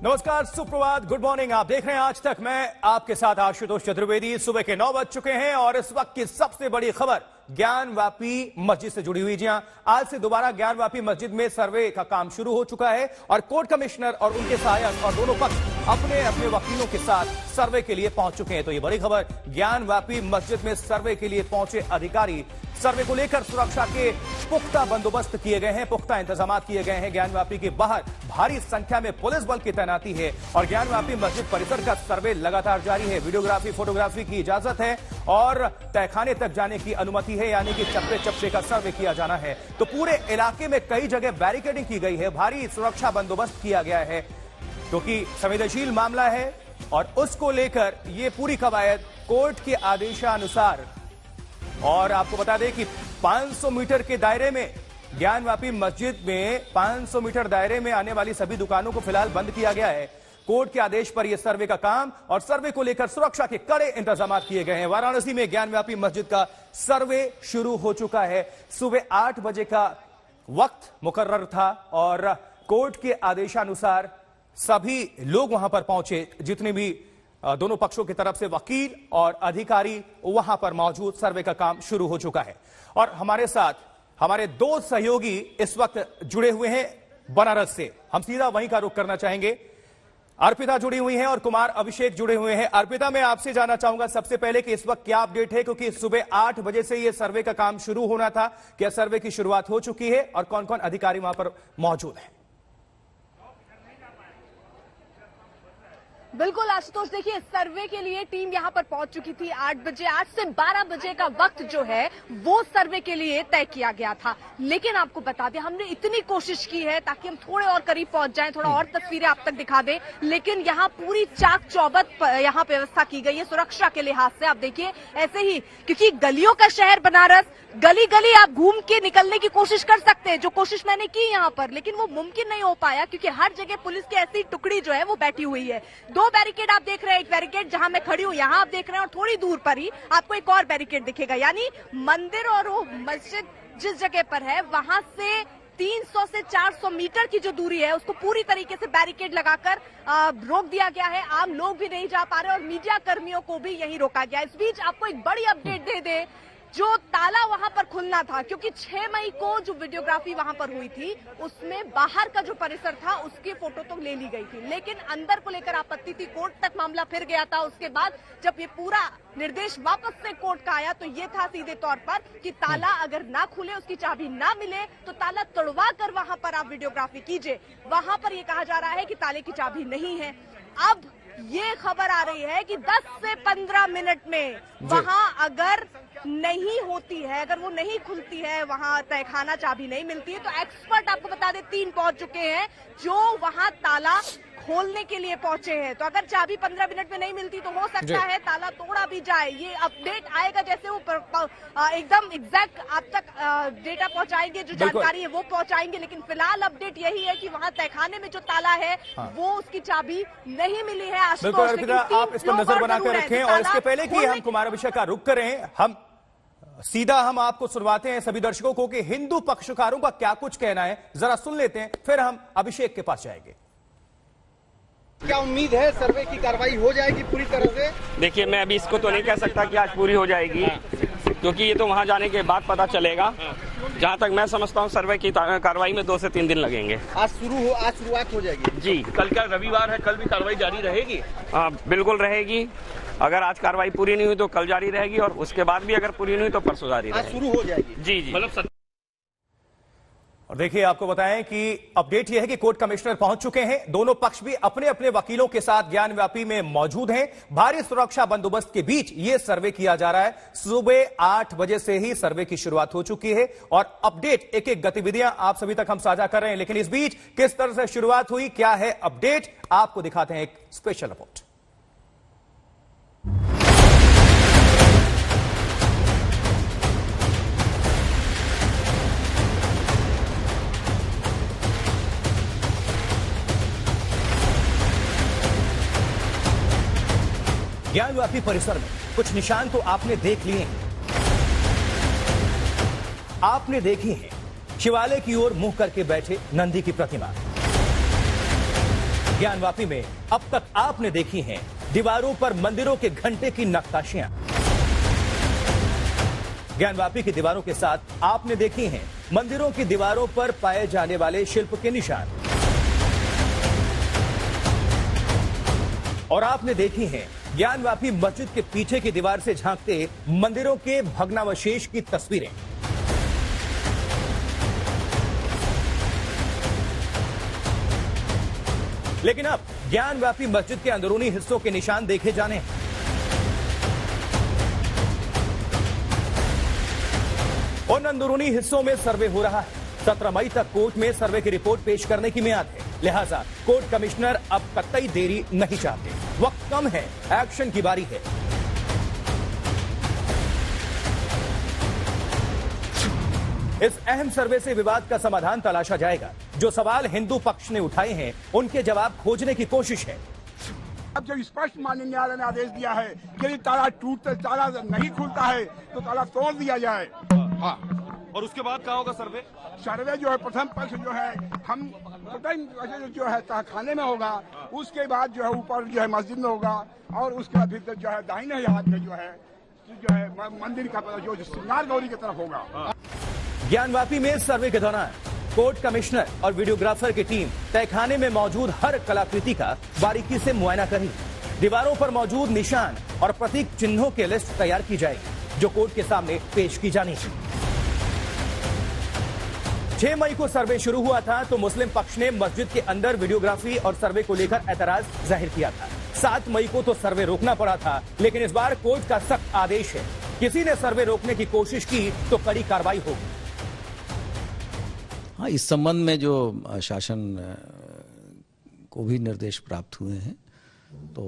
नमस्कार, सुप्रभात, good morning. आप देख रहे हैं आज तक। मैं आपके साथ आशुतोष चतुर्वेदी। सुबह के 9 बज चुके हैं और इस वक्त की सबसे बड़ी खबर ज्ञानवापी मस्जिद से जुड़ी हुई। जी हां, आज से दोबारा ज्ञानवापी मस्जिद में सर्वे का काम शुरू हो चुका है और कोर्ट कमिश्नर और उनके सहायक और दोनों पक्ष अपने अपने वकीलों के साथ सर्वे के लिए पहुंच चुके हैं। तो ये बड़ी खबर, ज्ञानवापी मस्जिद में सर्वे के लिए पहुंचे अधिकारी। सर्वे को लेकर सुरक्षा के पुख्ता बंदोबस्त किए गए हैं, पुख्ता इंतजाम किए गए हैं। ज्ञानवापी के बाहर भारी संख्या में पुलिस बल की तैनाती है और ज्ञानवापी मस्जिद परिसर का सर्वे लगातार जारी है। वीडियोग्राफी, फोटोग्राफी की इजाजत है और तहखाने तक जाने की अनुमति है, यानी कि चप्पे चप्पे का सर्वे किया जाना है। तो पूरे इलाके में कई जगह बैरिकेडिंग की गई है, भारी सुरक्षा बंदोबस्त किया गया है, क्योंकि संवेदनशील मामला है और उसको लेकर यह पूरी कवायद कोर्ट के आदेशानुसार। और आपको बता दें कि 500 मीटर के दायरे में ज्ञानवापी मस्जिद में 500 मीटर दायरे में आने वाली सभी दुकानों को फिलहाल बंद किया गया है। कोर्ट के आदेश पर यह सर्वे का काम और सर्वे को लेकर सुरक्षा के कड़े इंतजाम किए गए हैं। वाराणसी में ज्ञानवापी मस्जिद का सर्वे शुरू हो चुका है। सुबह 8 बजे का वक्त मुकर्रर था और कोर्ट के आदेशानुसार सभी लोग वहां पर पहुंचे। जितने भी दोनों पक्षों की तरफ से वकील और अधिकारी वहां पर मौजूद, सर्वे का काम शुरू हो चुका है। और हमारे साथ हमारे दो सहयोगी इस वक्त जुड़े हुए हैं बनारस से। हम सीधा वहीं का रुख करना चाहेंगे। अर्पिता जुड़ी हुई हैं और कुमार अभिषेक जुड़े हुए हैं। अर्पिता, मैं आपसे जानना चाहूंगा सबसे पहले कि इस वक्त क्या अपडेट है, क्योंकि सुबह 8 बजे से यह सर्वे का काम शुरू होना था। क्या सर्वे की शुरुआत हो चुकी है और कौन कौन अधिकारी वहां पर मौजूद हैं? बिल्कुल आशुतोष, देखिए सर्वे के लिए टीम यहां पर पहुंच चुकी थी 8 बजे। 8 से 12 बजे का वक्त जो है वो सर्वे के लिए तय किया गया था। लेकिन आपको बता दें, हमने इतनी कोशिश की है ताकि हम थोड़े और करीब पहुंच जाएं, थोड़ा और तस्वीरें आप तक दिखा दें, लेकिन यहां पूरी चाक चौबंद यहां व्यवस्था की गई है सुरक्षा के लिहाज से। आप देखिए ऐसे ही, क्योंकि गलियों का शहर बनारस, गली गली आप घूम के निकलने की कोशिश कर सकते हैं, जो कोशिश मैंने की यहाँ पर, लेकिन वो मुमकिन नहीं हो पाया क्योंकि हर जगह पुलिस की ऐसी टुकड़ी जो है वो बैठी हुई है। 2 बैरिकेड आप देख रहे हैं, एक बैरिकेड जहां मैं खड़ी हूं यहां आप देख रहे हैं और थोड़ी दूर पर ही आपको एक और बैरिकेड दिखेगा। यानी मंदिर और वो मस्जिद जिस जगह पर है वहां से 300 से 400 मीटर की जो दूरी है उसको पूरी तरीके से बैरिकेड लगाकर रोक दिया गया है। आम लोग भी नहीं जा पा रहे और मीडिया कर्मियों को भी यहीं रोका गया। इस बीच आपको एक बड़ी अपडेट दे दे, जो ताला वहां पर खुलना था, क्योंकि 6 मई को जो वीडियोग्राफी वहां पर हुई थी उसमें बाहर का जो परिसर था उसकी फोटो तो ले ली गई थी, लेकिन अंदर को लेकर आपत्ति थी। कोर्ट तक मामला फिर गया था। उसके बाद जब ये पूरा निर्देश वापस से कोर्ट का आया तो ये था सीधे तौर पर कि ताला अगर ना खुले, उसकी चाबी ना मिले तो ताला तोड़वा कर वहां पर आप वीडियोग्राफी कीजिए। वहां पर यह कहा जा रहा है कि ताले की चाबी नहीं है। अब ये खबर आ रही है कि 10 से 15 मिनट में वहां अगर नहीं होती है, अगर वो नहीं खुलती है, वहां तहखाना चाबी नहीं मिलती है, तो एक्सपर्ट आपको बता दें 3 पहुंच चुके हैं जो वहां ताला खोलने के लिए पहुंचे हैं। तो अगर चाबी 15 मिनट में नहीं मिलती तो हो सकता है ताला तोड़ा भी जाए। ये अपडेट आएगा जैसे वो एकदम एग्जैक्ट आप तक डेटा पहुंचाएंगे, जो जानकारी है वो पहुंचाएंगे। लेकिन फिलहाल अपडेट यही है कि वहां तहखाने में जो ताला है वो उसकी चाबी नहीं मिली है। आशुतोष, आप इस पर नजर बनाकर रखें और इसके पहले कि हम कुमार अभिषेक का रुख करें, हम आपको सुनवाते हैं सभी दर्शकों को कि हिंदू पक्षकारों का क्या कुछ कहना है, जरा सुन लेते हैं, फिर हम अभिषेक के पास जाएंगे। क्या उम्मीद है सर्वे की कार्रवाई हो जाएगी पूरी तरह से? देखिए, मैं अभी इसको तो नहीं कह सकता कि आज पूरी हो जाएगी, क्योंकि ये तो वहाँ जाने के बाद पता चलेगा। जहाँ तक मैं समझता हूँ सर्वे की कार्रवाई में 2 से 3 दिन लगेंगे। आज शुरुआत हो जाएगी जी। कल क्या रविवार है, कल भी कार्रवाई जारी रहेगी? हाँ, बिल्कुल रहेगी। अगर आज कार्रवाई पूरी नहीं हुई तो कल जारी रहेगी और उसके बाद भी अगर पूरी नहीं हुई तो परसों जारी रहेगी। शुरू हो जाएगी। जी जी। मतलब और देखिए, आपको बताएं कि अपडेट यह है कि कोर्ट कमिश्नर पहुंच चुके हैं। दोनों पक्ष भी अपने अपने वकीलों के साथ ज्ञानवापी में मौजूद हैं। भारी सुरक्षा बंदोबस्त के बीच यह सर्वे किया जा रहा है। सुबह 8 बजे से ही सर्वे की शुरुआत हो चुकी है और अपडेट, एक एक गतिविधियां आप सभी तक हम साझा कर रहे हैं। लेकिन इस बीच किस तरह से शुरुआत हुई, क्या है अपडेट, आपको दिखाते हैं एक स्पेशल रिपोर्ट। ज्ञानवापी परिसर में कुछ निशान तो आपने देख लिए हैं। आपने देखी है शिवालय की ओर मुंह करके बैठे नंदी की प्रतिमा। ज्ञानवापी में अब तक आपने देखी हैं दीवारों पर मंदिरों के घंटे की नक्काशियां। ज्ञानवापी की दीवारों के साथ आपने देखी हैं मंदिरों की दीवारों पर पाए जाने वाले शिल्प के निशान, और आपने देखी हैं ज्ञानवापी मस्जिद के पीछे की दीवार से झांकते मंदिरों के भग्नावशेष की तस्वीरें। लेकिन अब ज्ञानवापी मस्जिद के अंदरूनी हिस्सों के निशान देखे जाने हैं। उन अंदरूनी हिस्सों में सर्वे हो रहा है। 17 मई तक कोर्ट में सर्वे की रिपोर्ट पेश करने की मियाद है, लिहाजा कोर्ट कमिश्नर अब कतई देरी नहीं चाहते। वक्त कम है, एक्शन की बारी है। इस अहम सर्वे से विवाद का समाधान तलाशा जाएगा। जो सवाल हिंदू पक्ष ने उठाए हैं उनके जवाब खोजने की कोशिश है। अब जब स्पष्ट माननीय न्यायालय ने आदेश दिया है कि यदि ताला ताला नहीं खुलता है तो ताला तोड़ दिया जाए। हाँ, और उसके बाद क्या होगा सर्वे? सर्वे जो है प्रथम पक्ष जो है हम जो है तहखाने में होगा, उसके बाद जो है ऊपर जो है मस्जिद में होगा, और उसके बाद फिर जो है दाहिने हाथ में जो है मंदिर का जो श्रृंगार गौरी की तरफ होगा। ज्ञानवापी में सर्वे के दौरान कोर्ट कमिश्नर और वीडियोग्राफर की टीम तहखाने में मौजूद हर कलाकृति का बारीकी से मुआयना करेगी। दीवारों पर मौजूद निशान और प्रतीक चिन्हों की लिस्ट तैयार की जाएगी जो कोर्ट के सामने पेश की जानी है। 6 मई को सर्वे शुरू हुआ था तो मुस्लिम पक्ष ने मस्जिद के अंदर वीडियोग्राफी और सर्वे को लेकर एतराज जाहिर किया था। 7 मई को तो सर्वे रोकना पड़ा था, लेकिन इस बार कोर्ट का सख्त आदेश है, किसी ने सर्वे रोकने की कोशिश की तो कड़ी कार्रवाई होगी। हाँ, इस संबंध में जो शासन को भी निर्देश प्राप्त हुए हैं तो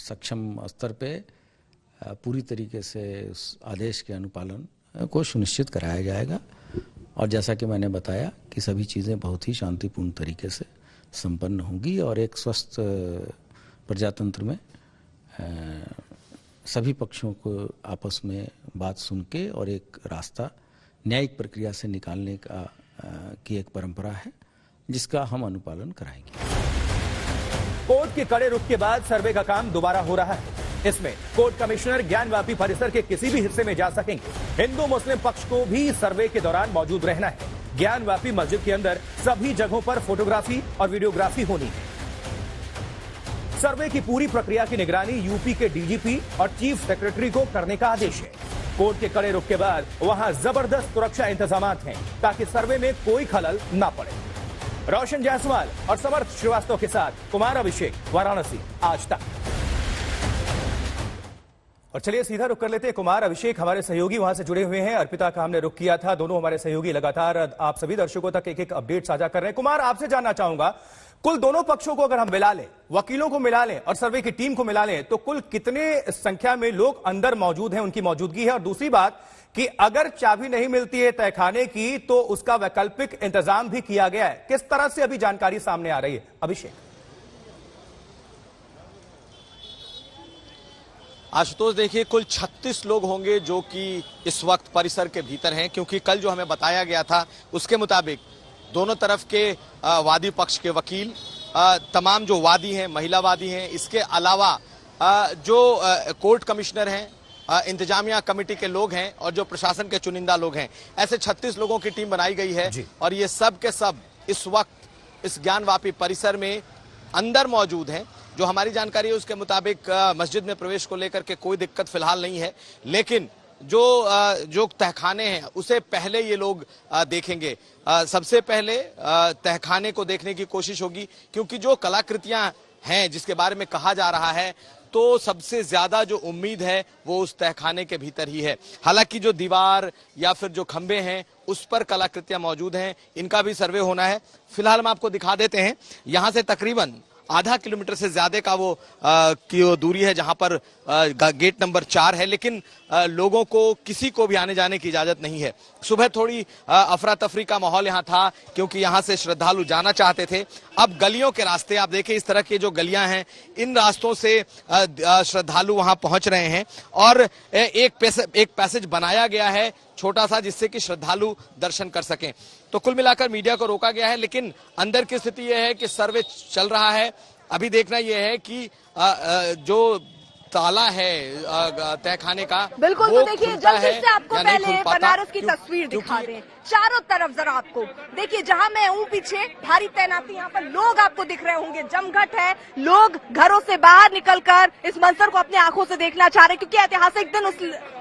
सक्षम स्तर पे पूरी तरीके से उस आदेश के अनुपालन को सुनिश्चित कराया जाएगा। और जैसा कि मैंने बताया कि सभी चीज़ें बहुत ही शांतिपूर्ण तरीके से संपन्न होंगी और एक स्वस्थ प्रजातंत्र में सभी पक्षों को आपस में बात सुन के और एक रास्ता न्यायिक प्रक्रिया से निकालने की एक परंपरा है जिसका हम अनुपालन कराएंगे। कोर्ट के कड़े रुख के बाद सर्वे का काम दोबारा हो रहा है। इसमें कोर्ट कमिश्नर ज्ञानवापी परिसर के किसी भी हिस्से में जा सकेंगे। हिंदू मुस्लिम पक्ष को भी सर्वे के दौरान मौजूद रहना है। ज्ञानवापी मस्जिद के अंदर सभी जगहों पर फोटोग्राफी और वीडियोग्राफी होनी है। सर्वे की पूरी प्रक्रिया की निगरानी यूपी के डीजीपी और चीफ सेक्रेटरी को करने का आदेश है। कोर्ट के कड़े रुख के बाद वहां जबरदस्त सुरक्षा इंतजामात हैं ताकि सर्वे में कोई खलल ना पड़े। रोशन जायसवाल और समर्थ श्रीवास्तव के साथ कुमार अभिषेक, वाराणसी, आज तक। और चलिए सीधा रुक कर लेते हैं। कुमार अभिषेक हमारे सहयोगी वहां से जुड़े हुए हैं, अर्पिता का हमने रुक किया था। दोनों हमारे सहयोगी लगातार आप सभी दर्शकों तक एक एक अपडेट साझा कर रहे हैं। कुमार, आपसे जानना चाहूंगा, कुल दोनों पक्षों को अगर हम मिला लें, वकीलों को मिला लें और सर्वे की टीम को मिला लें, तो कुल कितने संख्या में लोग अंदर मौजूद हैं, उनकी मौजूदगी है? और दूसरी बात कि अगर चाबी नहीं मिलती है तहखाने की तो उसका वैकल्पिक इंतजाम भी किया गया है। किस तरह से अभी जानकारी सामने आ रही है? अभिषेक। आशुतोष, देखिए कुल 36 लोग होंगे जो कि इस वक्त परिसर के भीतर हैं, क्योंकि कल जो हमें बताया गया था उसके मुताबिक दोनों तरफ के वादी पक्ष के वकील, तमाम जो वादी हैं, महिला वादी हैं, इसके अलावा जो कोर्ट कमिश्नर हैं, इंतजामिया कमेटी के लोग हैं और जो प्रशासन के चुनिंदा लोग हैं, ऐसे 36 लोगों की टीम बनाई गई है। और ये सब के सब इस वक्त इस ज्ञानवापी परिसर में अंदर मौजूद हैं। जो हमारी जानकारी है उसके मुताबिक मस्जिद में प्रवेश को लेकर के कोई दिक्कत फिलहाल नहीं है, लेकिन जो तहखाने हैं उसे पहले ये लोग देखेंगे। सबसे पहले तहखाने को देखने की कोशिश होगी, क्योंकि जो कलाकृतियां हैं जिसके बारे में कहा जा रहा है, तो सबसे ज्यादा जो उम्मीद है वो उस तहखाने के भीतर ही है। हालांकि जो दीवार या फिर जो खंबे हैं उस पर कलाकृतियां मौजूद हैं, इनका भी सर्वे होना है। फिलहाल हम आपको दिखा देते हैं, यहां से तकरीबन आधा किलोमीटर से ज्यादा का वो दूरी है जहां पर गेट नंबर 4 है, लेकिन लोगों को किसी को भी आने जाने की इजाजत नहीं है। सुबह थोड़ी अफरा तफरी का माहौल यहाँ था क्योंकि यहाँ से श्रद्धालु जाना चाहते थे। अब गलियों के रास्ते आप देखिए, इस तरह की जो गलियां हैं इन रास्तों से श्रद्धालु वहां पहुंच रहे हैं और एक पैसेज बनाया गया है छोटा सा, जिससे कि श्रद्धालु दर्शन कर सकें। तो तो कुल मिलाकर मीडिया को रोका गया है, लेकिन अंदर की स्थिति यह है कि सर्वे चल रहा है। अभी देखना यह है कि जो ताला है तहखाने का, बिल्कुल। तो देखिए जल्दी से आपको पहले बनारस की तस्वीर दिखा दें, चारों तरफ जरा आपको देखिए, जहां मैं हूं पीछे भारी तैनाती, यहाँ पर लोग आपको दिख रहे होंगे, जमघट है, लोग घरों से बाहर निकलकर इस मंजर को अपनी आंखों से देखना चाह रहे हैं, क्योंकि ऐतिहासिक दिन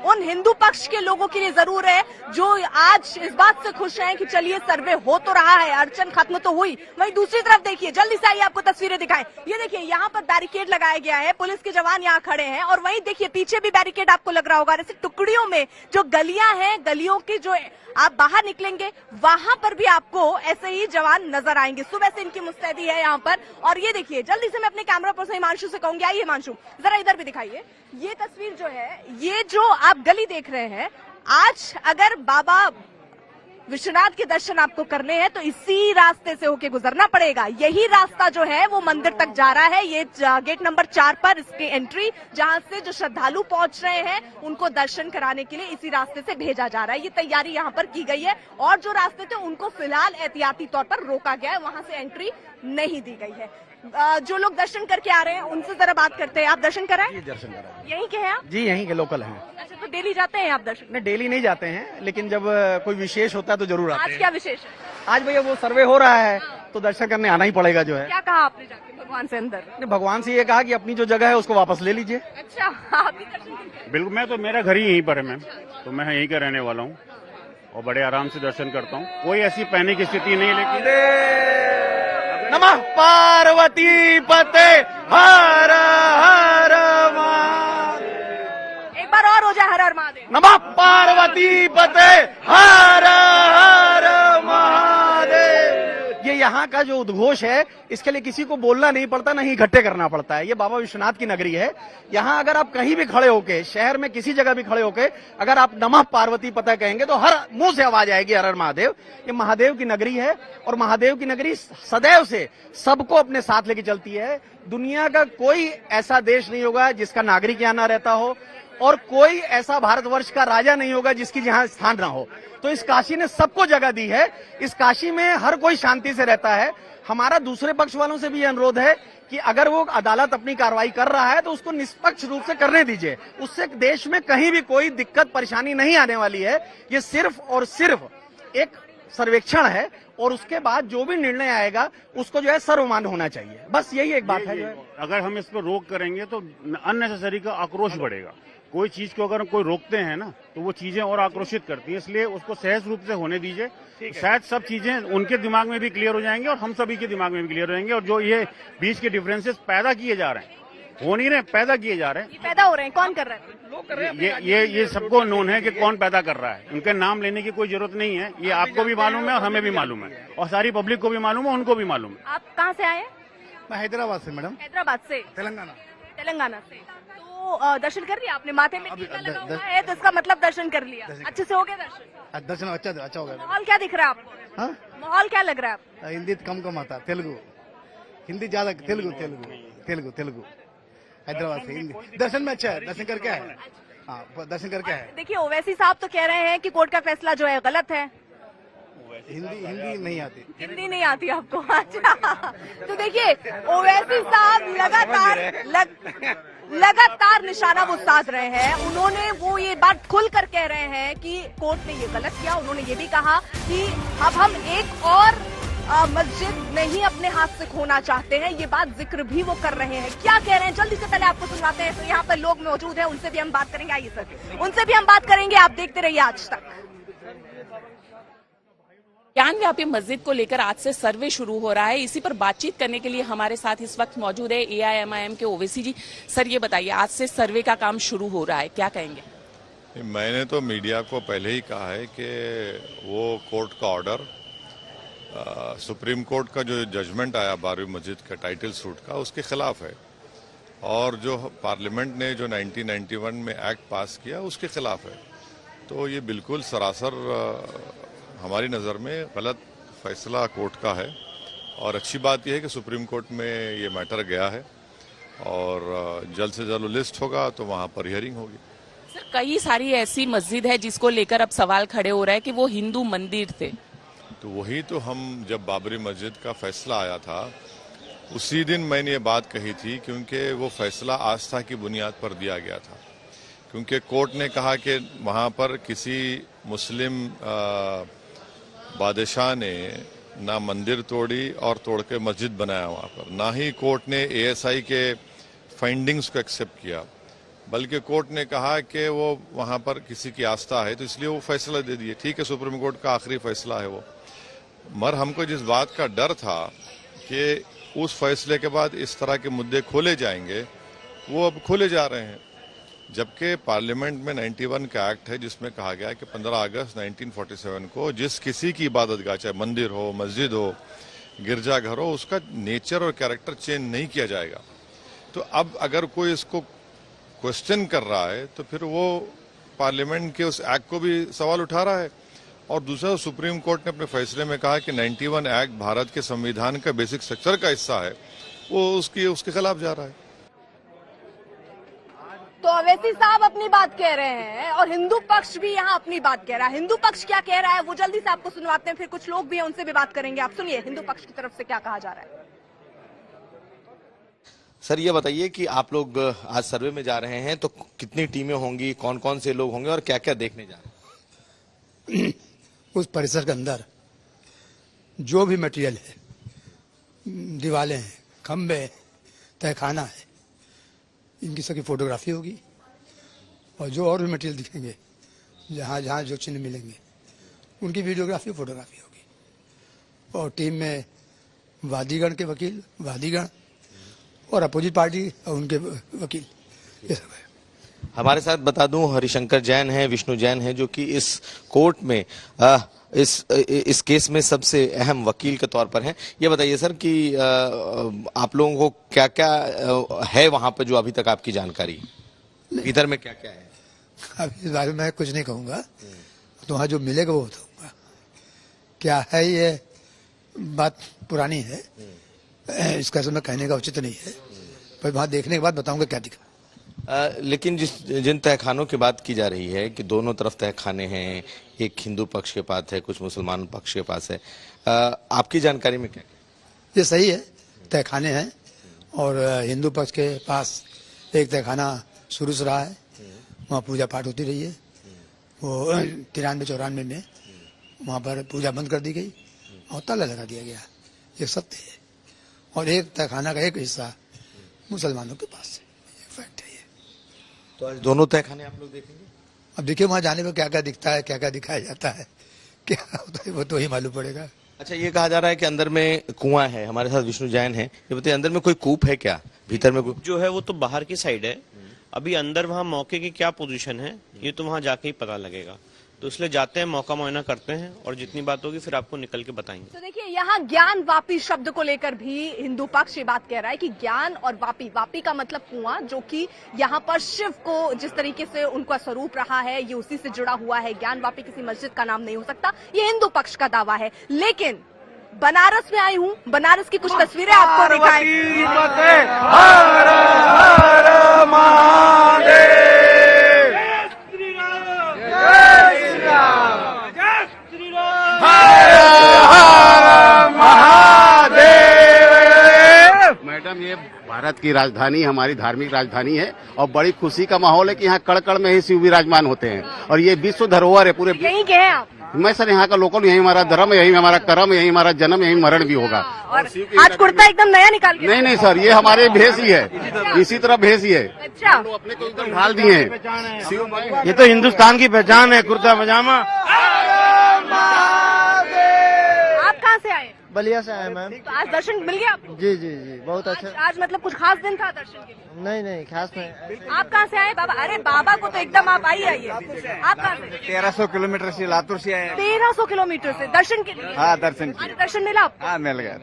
उन हिंदू पक्ष के लोगों के लिए जरूर है जो आज इस बात से खुश हैं कि चलिए सर्वे हो तो रहा है, अड़चन खत्म तो हुई। वहीं दूसरी तरफ देखिए, जल्दी से आइए आपको तस्वीरें दिखाएं। ये देखिए यहाँ पर बैरिकेड लगाया गया है, पुलिस के जवान यहाँ खड़े हैं, और वहीं देखिए पीछे भी बैरिकेड आपको लग रहा होगा। ऐसे टुकड़ियों में जो गलियां हैं, गलियों की जो आप बाहर निकलेंगे वहां पर भी आपको ऐसे ही जवान नजर आएंगे। सुबह से इनकी मुस्तैदी है यहाँ पर। और ये देखिए, जल्दी से मैं अपने कैमरा पर्सन हिमांशु से कहूंगी, आइए हिमांशु जरा इधर भी दिखाइए। ये तस्वीर जो है, ये जो आप गली देख रहे हैं, आज अगर बाबा विश्वनाथ के दर्शन आपको करने हैं तो इसी रास्ते से होके गुजरना पड़ेगा। यही रास्ता जो है वो मंदिर तक जा रहा है। ये गेट नंबर 4 पर इसकी एंट्री, जहां से जो श्रद्धालु पहुंच रहे हैं उनको दर्शन कराने के लिए इसी रास्ते से भेजा जा रहा है। ये तैयारी यहाँ पर की गई है, और जो रास्ते थे उनको फिलहाल एहतियाती तौर पर रोका गया है, वहां से एंट्री नहीं दी गई है। जो लोग दर्शन करके आ रहे हैं उनसे जरा बात करते हैं। आप दर्शन कराएं? जी दर्शन कराएं। यहीं के हैं आप? जी यहीं के लोकल हैं। अच्छा, तो डेली जाते हैं आप दर्शन? नहीं डेली नहीं जाते हैं, लेकिन जब कोई विशेष होता है तो जरूर आते आज हैं। क्या विशेष है? आज भैया वो सर्वे हो रहा है तो दर्शन करने आना ही पड़ेगा जो है। क्या कहा आपने जाके भगवान से अंदर? भगवान से ये कहा कि अपनी जो जगह है उसको वापस ले लीजिए। अच्छा, आप भी दर्शन करके? बिल्कुल, मैं तो मेरा घर ही यहीं पर है मैम, तो मैं यहीं का रहने वाला हूँ और बड़े आराम से दर्शन करता हूँ। कोई ऐसी पैनिक की स्थिति नहीं, लेकिन नमः पार्वती पते हर हर महादेव। एक बार और हो जाए हर हर महादेव। नमः पार्वती पते हर हर महादेव। ये यहाँ का जो उद्घोष है, इसके लिए किसी को बोलना नहीं पड़ता, नहीं इकट्ठे करना पड़ता है। ये बाबा विश्वनाथ की नगरी है। यहाँ अगर आप कहीं भी खड़े होके, शहर में किसी जगह भी खड़े होके अगर आप नमः पार्वती पता कहेंगे तो हर मुंह से आवाज आएगी हर हर महादेव। ये महादेव की नगरी है, और महादेव की नगरी सदैव से सबको अपने साथ लेके चलती है। दुनिया का कोई ऐसा देश नहीं होगा जिसका नागरिक यहाँ ना रहता हो, और कोई ऐसा भारतवर्ष का राजा नहीं होगा जिसकी जहां स्थान ना हो। तो इस काशी ने सबको जगह दी है। इस काशी में हर कोई शांति से रहता है। हमारा दूसरे पक्ष वालों से भी ये अनुरोध है कि अगर वो अदालत अपनी कार्रवाई कर रहा है तो उसको निष्पक्ष रूप से करने दीजिए। उससे देश में कहीं भी कोई दिक्कत परेशानी नहीं आने वाली है। ये सिर्फ और सिर्फ एक सर्वेक्षण है, और उसके बाद जो भी निर्णय आएगा उसको जो है सर्वमान्य होना चाहिए। बस यही एक बात है। अगर हम इस पर रोक करेंगे तो अननेसेसरी का आक्रोश बढ़ेगा। कोई चीज को अगर कोई रोकते हैं ना तो वो चीजें और आक्रोशित करती हैं, इसलिए उसको सहज रूप से होने दीजिए। शायद सब चीजें उनके दिमाग में भी क्लियर हो जाएंगे और हम सभी के दिमाग में भी क्लियर हो जाएंगे। और जो ये बीच के डिफरेंसेस पैदा किए जा रहे हैं, हो नहीं रहे, पैदा किए जा रहे हैं। पैदा हो रहे हैं, कौन कर रहा है? लोग कर रहे हैं। ये सबको नोन है कि कौन पैदा कर रहा है। उनके नाम लेने की कोई जरूरत नहीं है। ये आपको भी मालूम है और हमें भी मालूम है, और सारी पब्लिक को भी मालूम है, उनको भी मालूम है। आप कहाँ से आए? मैं हैदराबाद से मैडम। हैदराबाद से? तेलंगाना से। तो दर्शन कर लिया आपने? माथे में टीका लगा हुआ है तो इसका मतलब दर्शन कर लिया। अच्छे से हो गया दर्शन? दर्शन अच्छा हो गया। माहौल क्या दिख रहा है आपको? हाँ? माहौल क्या लग रहा है आपको? हिंदी कम आता, तेलुगु हिंदी ज्यादा, तेलुगु हैदराबाद से। हिंदी दर्शन में अच्छा है, दर्शन करके है। हाँ, दर्शन करके है। देखिए ओवैसी साहब तो कह रहे हैं कि कोर्ट का फैसला जो है गलत है। हिंदी नहीं आती। हिंदी नहीं आती आपको? अच्छा, तो देखिए ओवैसी साहब लगातार निशाना वो साध रहे हैं। उन्होंने वो ये बात खुलकर कह रहे हैं कि कोर्ट ने ये गलत किया। उन्होंने ये भी कहा कि अब हम एक और मस्जिद नहीं अपने हाथ से खोना चाहते हैं। ये बात जिक्र भी वो कर रहे हैं। क्या कह रहे हैं जल्दी से पहले आपको सुनाते हैं। तो यहाँ पर लोग मौजूद हैं, उनसे भी हम बात करेंगे। आइए सर, उनसे भी हम बात करेंगे। आप देखते रहिए आज तक। ज्ञानव्यापी मस्जिद को लेकर आज से सर्वे शुरू हो रहा है। इसी पर बातचीत करने के लिए हमारे साथ इस वक्त मौजूद है AIMIM के ओवैसी जी। सर ये बताइए, आज से सर्वे का काम शुरू हो रहा है, क्या कहेंगे? मैंने तो मीडिया को पहले ही कहा है कि वो कोर्ट का ऑर्डर, सुप्रीम कोर्ट का जो जजमेंट आया 12वीं मस्जिद का टाइटल सूट का, उसके खिलाफ है, और जो पार्लियामेंट ने जो 1991 में एक्ट पास किया उसके खिलाफ है। तो ये बिल्कुल सरासर हमारी नज़र में गलत फैसला कोर्ट का है। और अच्छी बात यह है कि सुप्रीम कोर्ट में ये मैटर गया है, और जल्द से जल्द लिस्ट होगा तो वहाँ पर हियरिंग होगी। सर कई सारी ऐसी मस्जिद है जिसको लेकर अब सवाल खड़े हो रहा है कि वो हिंदू मंदिर थे, तो वही तो हम जब बाबरी मस्जिद का फैसला आया था उसी दिन मैंने ये बात कही थी, क्योंकि वो फैसला आस्था की बुनियाद पर दिया गया था। क्योंकि कोर्ट ने कहा कि वहाँ पर किसी मुस्लिम बादशाह ने ना मंदिर तोड़ी और तोड़ के मस्जिद बनाया वहाँ पर, ना ही कोर्ट ने एएसआई के फाइंडिंग्स को एक्सेप्ट किया, बल्कि कोर्ट ने कहा कि वो वहाँ पर किसी की आस्था है, तो इसलिए वो फैसला दे दिए। ठीक है, सुप्रीम कोर्ट का आखिरी फैसला है वो, मगर हमको जिस बात का डर था कि उस फैसले के बाद इस तरह के मुद्दे खोले जाएंगे, वो अब खोले जा रहे हैं। जबकि पार्लियामेंट में 91 का एक्ट है जिसमें कहा गया है कि 15 अगस्त 1947 को जिस किसी की इबादतगाह, चाहे मंदिर हो, मस्जिद हो, गिरजाघर हो, उसका नेचर और कैरेक्टर चेंज नहीं किया जाएगा। तो अब अगर कोई इसको क्वेश्चन कर रहा है तो फिर वो पार्लियामेंट के उस एक्ट को भी सवाल उठा रहा है। और दूसरा, सुप्रीम कोर्ट ने अपने फैसले में कहा कि 91 एक्ट भारत के संविधान का बेसिक स्ट्रक्चर का हिस्सा है, वो उसके खिलाफ जा रहा है। तो अवैसी साहब अपनी बात कह रहे हैं और हिंदू पक्ष भी यहाँ अपनी बात कह रहा है। हिंदू पक्ष क्या कह रहा है वो जल्दी से आपको सुनवाते हैं, फिर कुछ लोग भी हैं उनसे भी बात करेंगे। आप सुनिए हिंदू पक्ष की तरफ से क्या कहा जा रहा है। सर ये बताइए कि आप लोग आज सर्वे में जा रहे हैं तो कितनी टीमें होंगी, कौन कौन से लोग होंगे और क्या क्या देखने जा रहे हैं? उस परिसर के अंदर जो भी मटेरियल है, दीवारें हैं, खंबे, तहखाना है, इनकी सबकी फोटोग्राफी होगी और जो और भी मटेरियल दिखेंगे, जहाँ जहाँ जो चिन्ह मिलेंगे उनकी वीडियोग्राफी, फोटोग्राफी होगी। और टीम में वादीगण के वकील, वादीगण और अपोजिट पार्टी और उनके वकील, ये सब है। हमारे साथ बता दूं हरिशंकर जैन हैं, विष्णु जैन हैं, जो कि इस कोर्ट में इस केस में सबसे अहम वकील के तौर पर हैं। ये बताइए सर कि आप लोगों को क्या क्या है वहां पर जो अभी तक आपकी जानकारी, इधर में क्या क्या है? अभी इस बारे में मैं कुछ नहीं कहूंगा, तो वहाँ जो मिलेगा वो बताऊंगा। क्या है ये बात पुरानी है, इसका समय कहने का उचित नहीं है, पर वहाँ देखने के बाद बताऊंगा क्या दिखा। लेकिन जिन तहखानों की बात की जा रही है कि दोनों तरफ तहखाने हैं, एक हिंदू पक्ष के पास है, कुछ मुसलमान पक्ष के पास है, आपकी जानकारी में क्या? ये सही है, तहखाने हैं और हिंदू पक्ष के पास एक तहखाना शुरू से रहा है, वहाँ पूजा पाठ होती रही है। वो 93-94 में वहाँ पर पूजा बंद कर दी गई और ताला लगा दिया गया, ये सत्य है। और एक तहखाना का एक हिस्सा मुसलमानों के पास है, फैक्ट है ये। तो आज दोनों तहखाने आप लोग देखेंगे? अब देखिए वहाँ जाने में क्या क्या दिखता है, क्या क्या दिखाया जाता है, क्या होता है वो तो ही मालूम पड़ेगा। अच्छा, ये कहा जा रहा है कि अंदर में कुआं है। हमारे साथ विष्णु जैन है, ये बताइए अंदर में कोई कूप है क्या? भीतर में कूप जो है वो तो बाहर की साइड है, अभी अंदर वहाँ मौके की क्या पोजीशन है ये तो वहाँ जाके ही पता लगेगा। तो इसलिए जाते हैं, मौका मुआयना करते हैं और जितनी बात होगी फिर आपको निकल के बताएंगे। तो देखिए यहाँ ज्ञान वापी शब्द को लेकर भी हिंदू पक्ष ये बात कह रहा है कि ज्ञान और वापी, वापी का मतलब कुआं, जो कि यहाँ पर शिव को जिस तरीके से उनका स्वरूप रहा है ये उसी से जुड़ा हुआ है। ज्ञान वापी किसी मस्जिद का नाम नहीं हो सकता, ये हिंदू पक्ष का दावा है। लेकिन बनारस में आई हूँ, बनारस की कुछ तस्वीरें आपको दिखाएं। मैडम, ये भारत की राजधानी, हमारी धार्मिक राजधानी है और बड़ी खुशी का माहौल है कि यहाँ कड़ में ही शिव विराजमान होते हैं और ये विश्व धरोहर है पूरे। यहीं के हैं आप? मैं सर यहाँ का लोकल, यही हमारा धर्म, यही हमारा कर्म, यही हमारा जन्म, यही मरण भी होगा। और आज कुर्ता एकदम नया निकाल के? नहीं सर, ये हमारे भेष ही है, इसी तरह भेष ही है। अच्छा, अपने को एकदम ढाल दिए हैं। ये तो हिंदुस्तान की पहचान है, कुर्ता पजामा। आप कहाँ से आए? बलिया से आए मैम। तो आज दर्शन मिल गया आपको? जी जी जी, बहुत अच्छा। आज मतलब कुछ खास दिन था दर्शन के लिए? नहीं खास नहीं। आप कहाँ से आए बाबा? अरे बाबा को तो एकदम आप आइए। आप कहाँ से? 1300 किलोमीटर से लातूर से आए। 1300 किलोमीटर से दर्शन के लिए? हाँ, दर्शन के लिए। दर्शन मिला आपको? हाँ, मिल गया।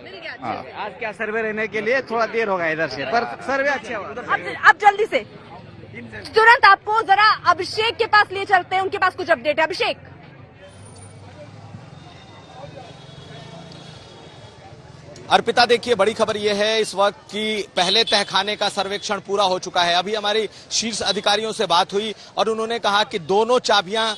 आज क्या सर्वे रहने के लिए थोड़ा देर होगा इधर से, पर सर्वे अच्छा हुआ। अब जल्दी से तुरंत आपको जरा अभिषेक के पास ले चलते हैं, उनके पास कुछ अपडेट है। अभिषेक, अर्पिता, देखिए बड़ी खबर यह है इस वक्त कि पहले तहखाने का सर्वेक्षण पूरा हो चुका है। अभी हमारी शीर्ष अधिकारियों से बात हुई और उन्होंने कहा कि दोनों चाबियां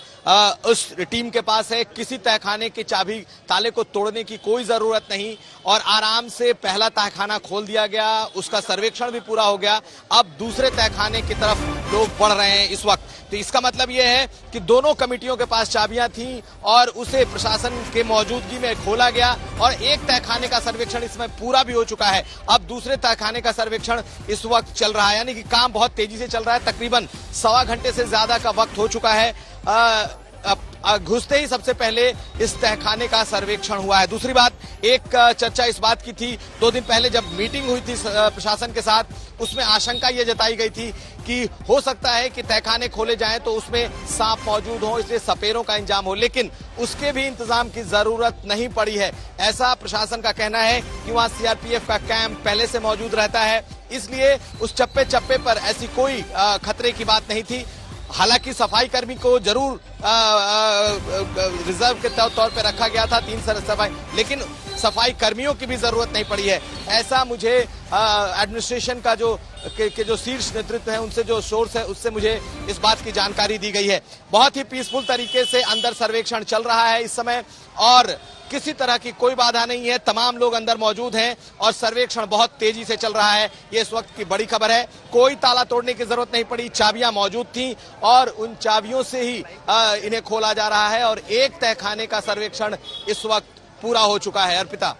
उस टीम के पास है, किसी तहखाने की चाबी ताले को तोड़ने की कोई जरूरत नहीं और आराम से पहला तहखाना खोल दिया गया, उसका सर्वेक्षण भी पूरा हो गया। अब दूसरे तहखाने की तरफ लोग बढ़ रहे हैं इस वक्त। तो इसका मतलब यह है कि दोनों कमेटियों के पास चाबियां थी और उसे प्रशासन के मौजूदगी में खोला गया और एक तहखाने का सर्वेक्षण इसमें पूरा भी हो चुका है। अब दूसरे तहखाने का सर्वेक्षण इस वक्त चल रहा है, यानी कि काम बहुत तेजी से चल रहा है। तकरीबन 1.25 घंटे से ज्यादा का वक्त हो चुका है। घुसते ही सबसे पहले इस तहखाने का सर्वेक्षण हुआ है। दूसरी बात, एक चर्चा इस बात की थी 2 दिन पहले जब मीटिंग हुई थी प्रशासन के साथ, उसमें आशंका ये जताई गई थी कि हो सकता है कि तहखाने खोले जाएं तो उसमें सांप मौजूद हो, इसलिए सपेरों का इंतजाम हो, लेकिन उसके भी इंतजाम की जरूरत नहीं पड़ी है। ऐसा प्रशासन का कहना है कि वहां सीआरपीएफ का कैंप पहले से मौजूद रहता है, इसलिए उस चप्पे चप्पे पर ऐसी कोई खतरे की बात नहीं थी। हालांकि सफाई कर्मी को जरूर रिजर्व के तौर पे रखा गया था 3 सफाई, लेकिन सफाई कर्मियों की भी जरूरत नहीं पड़ी है। ऐसा मुझे एडमिनिस्ट्रेशन का जो शीर्ष नेतृत्व है उनसे जो सोर्स है उससे मुझे इस बात की जानकारी दी गई है। बहुत ही पीसफुल तरीके से अंदर सर्वेक्षण चल रहा है इस समय और किसी तरह की कोई बाधा नहीं है। तमाम लोग अंदर मौजूद हैं और सर्वेक्षण बहुत तेजी से चल रहा है। ये इस वक्त की बड़ी खबर है। कोई ताला तोड़ने की जरूरत नहीं पड़ी, चाबियां मौजूद थी और उन चाबियों से ही इन्हें खोला जा रहा है और एक तहखाने का सर्वेक्षण इस वक्त पूरा हो चुका है। अर्पिता,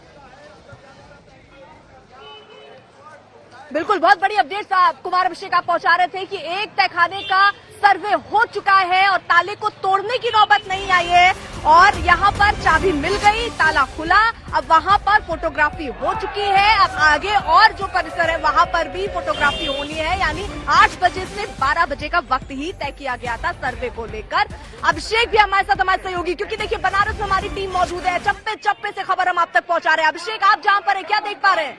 बिल्कुल, बहुत बड़ी अपडेट कुमार अभिषेक आप पहुंचा रहे थे कि एक तहखाने का सर्वे हो चुका है और ताले को तोड़ने की नौबत नहीं आई है और यहाँ पर चाबी मिल गई, ताला खुला, अब वहां पर फोटोग्राफी हो चुकी है। अब आगे और जो परिसर है वहां पर भी फोटोग्राफी होनी है, यानी 8 बजे से 12 बजे का वक्त ही तय किया गया था सर्वे को लेकर। अभिषेक भी हमारे साथ हमारे सहयोगी, क्योंकि देखिए बनारस में हमारी टीम मौजूद है, चप्पे चप्पे से खबर हम आप तक पहुंचा रहे हैं। अभिषेक, आप जहां पर है क्या देख पा रहे हैं?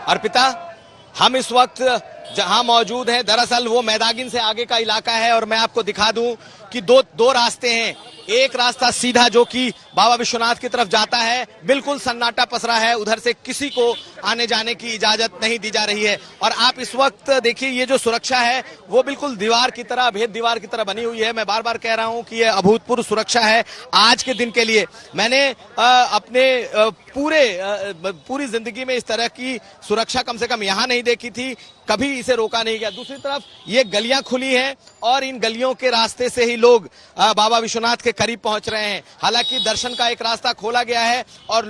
अर्पिता, हम इस वक्त जहां मौजूद हैं दरअसल वो मैदागिन से आगे का इलाका है और मैं आपको दिखा दूं कि दो रास्ते हैं। एक रास्ता सीधा जो कि बाबा विश्वनाथ की तरफ जाता है, बिल्कुल सन्नाटा पसरा है, उधर से किसी को आने जाने की इजाजत नहीं दी जा रही है। और आप इस वक्त देखिए ये जो सुरक्षा है वो बिल्कुल दीवार की तरह, भेद दीवार की तरह बनी हुई है। मैं बार बार कह रहा हूं कि ये अभूतपूर्व सुरक्षा है आज के दिन के लिए। मैंने अपने पूरी जिंदगी में इस तरह की सुरक्षा कम से कम यहां नहीं देखी थी, कभी इसे रोका नहीं गया। दूसरी तरफ ये गलियां खुली हैं और इन गलियों के रास्ते से ही लोग बाबा विश्वनाथ के करीब पहुंच रहे हैं। हालांकि दर्शन का एक रास्ता खोला गया है और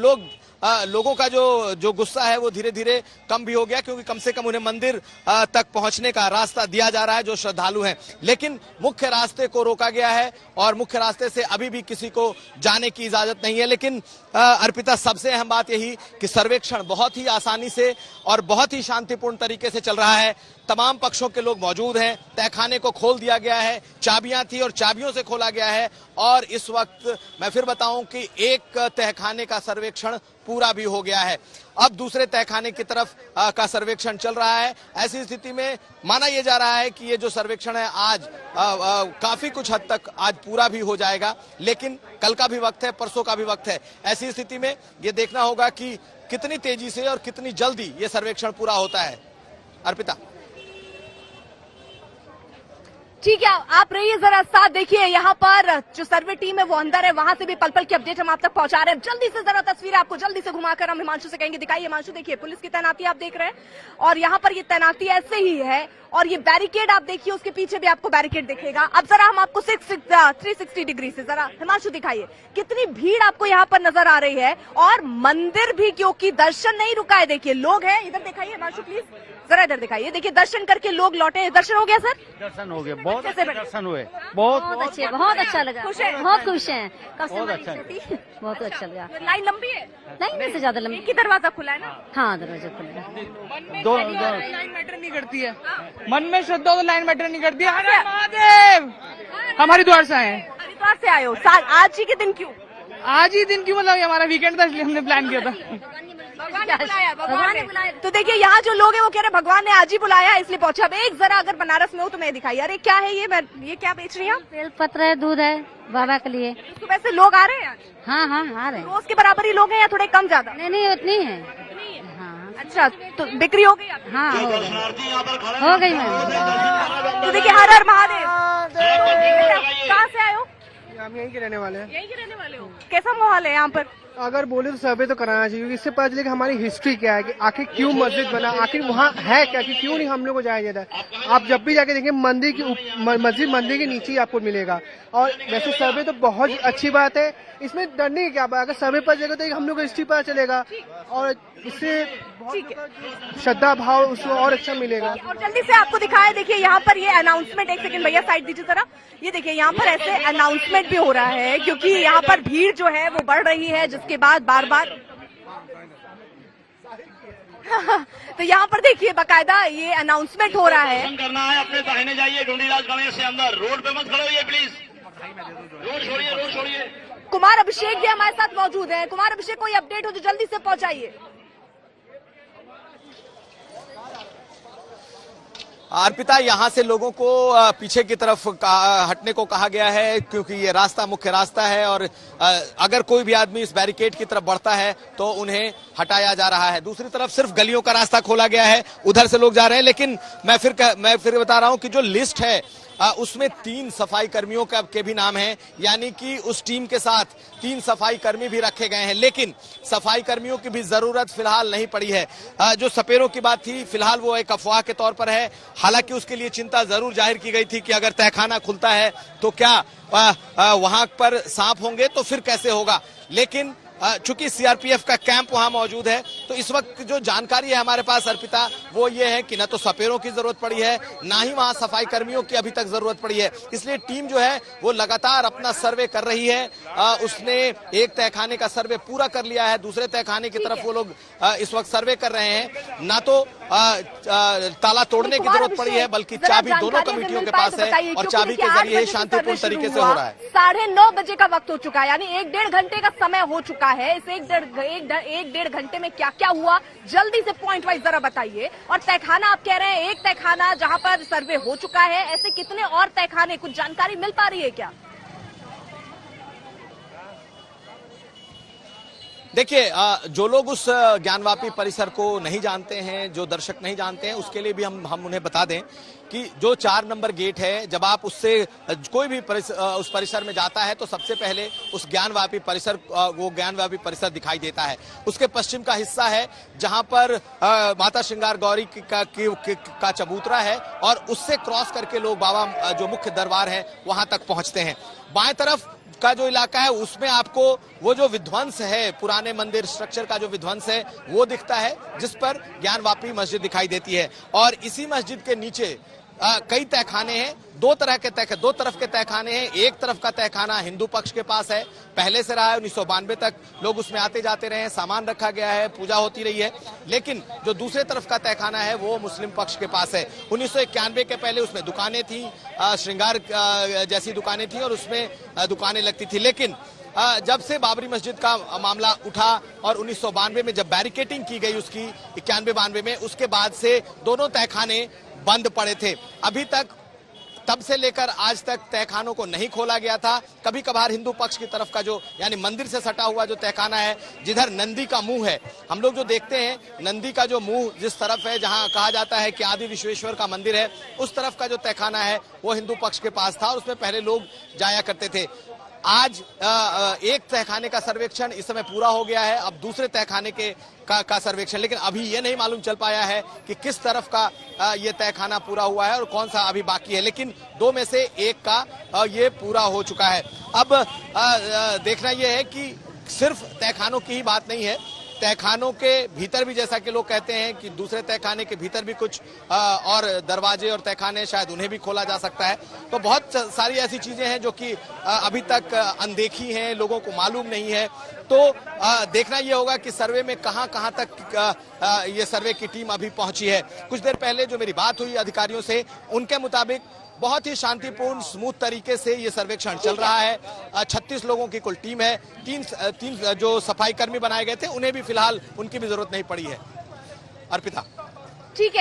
लोगों का जो गुस्सा है वो धीरे धीरे कम भी हो गया, क्योंकि कम से कम उन्हें मंदिर तक पहुंचने का रास्ता दिया जा रहा है जो श्रद्धालु हैं। लेकिन मुख्य रास्ते को रोका गया है और मुख्य रास्ते से अभी भी किसी को जाने की इजाजत नहीं है। लेकिन अर्पिता, सबसे अहम बात यही कि सर्वेक्षण बहुत ही आसानी से और बहुत ही शांतिपूर्ण तरीके से चल रहा है। तमाम पक्षों के लोग मौजूद हैं, तहखाने को खोल दिया गया है, चाबियां थी और चाबियों से खोला गया है और इस वक्त मैं फिर बताऊं कि एक तहखाने का सर्वेक्षण पूरा भी हो गया है। अब दूसरे तहखाने की तरफ का सर्वेक्षण चल रहा है। ऐसी स्थिति में माना यह जा रहा है कि ये जो सर्वेक्षण है आज काफी कुछ हद तक आज पूरा भी हो जाएगा, लेकिन कल का भी वक्त है, परसों का भी वक्त है। ऐसी स्थिति में ये देखना होगा कि कितनी तेजी से और कितनी जल्दी ये सर्वेक्षण पूरा होता है। अर्पिता, ठीक है, आप रहिए जरा साथ। देखिए यहाँ पर जो सर्वे टीम है वो अंदर है, वहां से भी पल पल की अपडेट हम आप तक पहुंचा रहे हैं। जल्दी से जरा तस्वीर आपको जल्दी से घुमाकर हम हिमांशु से कहेंगे, दिखाइए हिमांशु। देखिए पुलिस की तैनाती आप देख रहे हैं और यहाँ पर ये तैनाती ऐसे ही है और ये बैरिकेड आप देखिए, उसके पीछे भी आपको बैरिकेड दिखेगा। अब जरा हम आपको 360 डिग्री से जरा हिमांशु दिखाइए कितनी भीड़ आपको यहाँ पर नजर आ रही है और मंदिर भी, क्योंकि दर्शन नहीं रुका है। देखिए लोग हैं, इधर दिखाइए हिमांशु प्लीज, जरा इधर दिखाइए। देखिए दर्शन करके लोग लौटे। दर्शन हो गया सर? दर्शन हो गया, बहुत अच्छे दर्शन हुए, बहुत अच्छे, बहुत अच्छा लगा, खुश है, बहुत खुश हैं, बहुत अच्छा, बहुत अच्छा लगा। लाइन लंबी है? लाइन से ज्यादा लंबी। एक ही दरवाजा खुला है ना? हाँ, दरवाजा खुला है। दो लाइन मैटर नहीं करती है, मन में श्रद्धा हो तो लाइन मैटर नहीं करती है। हर महादेव, हम हरिद्वार से आए हैं। हरिद्वार से आए हो? आज ही के दिन क्यों? आज ही दिन क्यों, मतलब हमारा वीकेंड था इसलिए हमने प्लान किया था। भगवान ने बुलाया, भगवान ने बुलाया। तो देखिए यहाँ जो लोग हैं वो कह रहे हैं भगवान ने आज ही बुलाया इसलिए पहुंचे। अब एक जरा अगर बनारस में हो तो मैं दिखाई, अरे क्या है ये क्या बेच रही है? बेलपत्र है, दूध है बाबा के लिए। तो वैसे लोग आ रहे हैं? हाँ हाँ आ रहे हैं। रोज के बराबर ही लोग हैं या थोड़े कम ज्यादा? नहीं उतनी है। हाँ अच्छा, तो बिक्री हो गई? हाँ हो गई मैम। तो देखिए हर हर महादेव। कहाँ से आए हो? हम यहीं के रहने वाले हैं। यहीं के रहने वाले हो? कैसा माहौल है यहाँ पर? अगर बोले तो सर्वे तो कराना चाहिए, क्योंकि इससे पता चले कि हमारी हिस्ट्री क्या है, कि आखिर क्यों मस्जिद बना, आखिर वहाँ है क्या, कि क्यों नहीं हम लोग को जाया जाता है। आप जब भी जाके देखें मस्जिद मंदिर के नीचे ही आपको मिलेगा। और वैसे सर्वे तो बहुत अच्छी बात है, इसमें डरने की क्या बात है। अगर सर्वे पर जगह तो हम लोग को हिस्ट्री पता चलेगा और इससे श्रद्धा भाव उसको और अच्छा मिलेगा। और जल्दी से आपको दिखाया, देखिए यहाँ पर ये अनाउंसमेंट, एक सेकंड भैया साइड दीजिए जरा। ये देखिए यहाँ पर ऐसे अनाउंसमेंट भी हो रहा है क्योंकि यहाँ पर भीड़ जो है वो बढ़ रही है, जिसके बाद बार बार तो यहाँ पर देखिए बाकायदा ये अनाउंसमेंट हो रहा है। करना है, अपने दाहिने जाइए, ढूंढीराज गणेश से अंदर, रोड पे मत खड़े होइए प्लीज, रोड छोड़िए। कुमार अभिषेक भी हमारे साथ मौजूद है। कुमार अभिषेक, कोई अपडेट हो तो जल्दी से पहुंचाइए। अर्पिता, यहाँ से लोगों को पीछे की तरफ हटने को कहा गया है क्योंकि ये रास्ता मुख्य रास्ता है और अगर कोई भी आदमी इस बैरिकेड की तरफ बढ़ता है तो उन्हें हटाया जा रहा है। दूसरी तरफ सिर्फ गलियों का रास्ता खोला गया है, उधर से लोग जा रहे हैं। लेकिन मैं फिर बता रहा हूं कि जो लिस्ट है उसमें 3 सफाई कर्मियों के भी नाम हैं, यानी कि उस टीम के साथ 3 सफाई कर्मी भी रखे गए हैं। लेकिन सफाई कर्मियों की भी जरूरत फिलहाल नहीं पड़ी है। जो सपेरों की बात थी फिलहाल वो एक अफवाह के तौर पर है। हालांकि उसके लिए चिंता जरूर जाहिर की गई थी कि अगर तहखाना खुलता है तो क्या वहां पर सांप होंगे, तो फिर कैसे होगा। लेकिन चूंकि सीआरपीएफ का कैंप वहां मौजूद है तो इस वक्त जो जानकारी है हमारे पास अर्पिता वो ये है कि न तो सपेरों की जरूरत पड़ी है, ना ही वहां सफाई कर्मियों की अभी तक जरूरत पड़ी है। इसलिए टीम जो है वो लगातार अपना सर्वे कर रही है। उसने एक तहखाने का सर्वे पूरा कर लिया है, दूसरे तहखाने की तरफ वो लोग इस वक्त सर्वे कर रहे हैं। ना तो ताला तोड़ने की जरूरत पड़ी है बल्कि चाबी दोनों कमेटियों के पास है और चाबी के जरिए शांतिपूर्ण तरीके से हो रहा है। 9:30 बजे का वक्त हो चुका है, यानी 1-1.5 घंटे का समय हो चुका है। इस 1-1.5 घंटे में क्या क्या हुआ जल्दी से पॉइंट वाइज जरा बताइए। और तहखाना आप कह रहे हैं एक तहखाना जहां पर सर्वे हो चुका है, ऐसे कितने और तहखाने, कुछ जानकारी मिल पा रही है क्या? देखिए, जो लोग उस ज्ञानवापी परिसर को नहीं जानते हैं, जो दर्शक नहीं जानते हैं, उसके लिए भी हम उन्हें बता दें कि जो 4 नंबर गेट है, जब आप उससे कोई भी उस परिसर में जाता है तो सबसे पहले उस ज्ञानवापी परिसर दिखाई देता है। उसके पश्चिम का हिस्सा है जहां पर माता श्रृंगार गौरी का चबूतरा है और उससे क्रॉस करके लोग बाबा जो मुख्य दरबार है वहां तक पहुंचते हैं। बाएं तरफ का जो इलाका है उसमें आपको वो जो विध्वंस है, पुराने मंदिर स्ट्रक्चर का जो विध्वंस है वो दिखता है, जिस पर ज्ञानवापी मस्जिद दिखाई देती है। और इसी मस्जिद के नीचे कई तहखाने हैं, दो तरफ के तहखाने हैं। एक तरफ का तहखाना हिंदू पक्ष के पास है, पहले से रहा है, 1992 तक लोग उसमें आते जाते रहे हैं, सामान रखा गया है, पूजा होती रही है। लेकिन जो दूसरे तरफ का तहखाना है वो मुस्लिम पक्ष के पास है। 1991 के पहले उसमें दुकानें थी, श्रृंगार जैसी दुकानें थी और उसमें दुकानें लगती थी। लेकिन जब से बाबरी मस्जिद का मामला उठा और 1992 में जब बैरिकेटिंग की गई उसकी 91-92 में, उसके बाद से दोनों तहखाने बंद पड़े थे। अभी तक तब से लेकर आज तक तहखानों को नहीं खोला गया था। कभी कभार हिंदू पक्ष की तरफ का जो यानी मंदिर से सटा हुआ जो तहखाना है, जिधर नंदी का मुंह है, हम लोग जो देखते हैं नंदी का जो मुंह जिस तरफ है, जहां कहा जाता है कि आदि विश्वेश्वर का मंदिर है, उस तरफ का जो तहखाना है वो हिंदू पक्ष के पास था और उसमें पहले लोग जाया करते थे। आज एक तहखाने का सर्वेक्षण इस समय पूरा हो गया है, अब दूसरे तहखाने का सर्वेक्षण, लेकिन अभी ये नहीं मालूम चल पाया है कि किस तरफ का ये तहखाना पूरा हुआ है और कौन सा अभी बाकी है। लेकिन 2 में से 1 का ये पूरा हो चुका है। अब देखना यह है कि सिर्फ तहखानों की ही बात नहीं है, तहखानों के भीतर भी जैसा कि लोग कहते हैं कि दूसरे तहखाने के भीतर भी कुछ और दरवाजे और तहखाने शायद उन्हें भी खोला जा सकता है। तो बहुत सारी ऐसी चीजें हैं जो कि अभी तक अनदेखी हैं, लोगों को मालूम नहीं है। तो देखना यह होगा कि सर्वे में कहां तक ये सर्वे की टीम अभी पहुंची है। कुछ देर पहले जो मेरी बात हुई अधिकारियों से, उनके मुताबिक बहुत ही शांतिपूर्ण स्मूथ तरीके से ये सर्वेक्षण चल रहा है। 36 लोगों की कुल टीम है। तीन जो सफाई कर्मी बनाए गए थे उन्हें भी फिलहाल उनकी भी जरूरत नहीं पड़ी है। अर्पिता, ठीक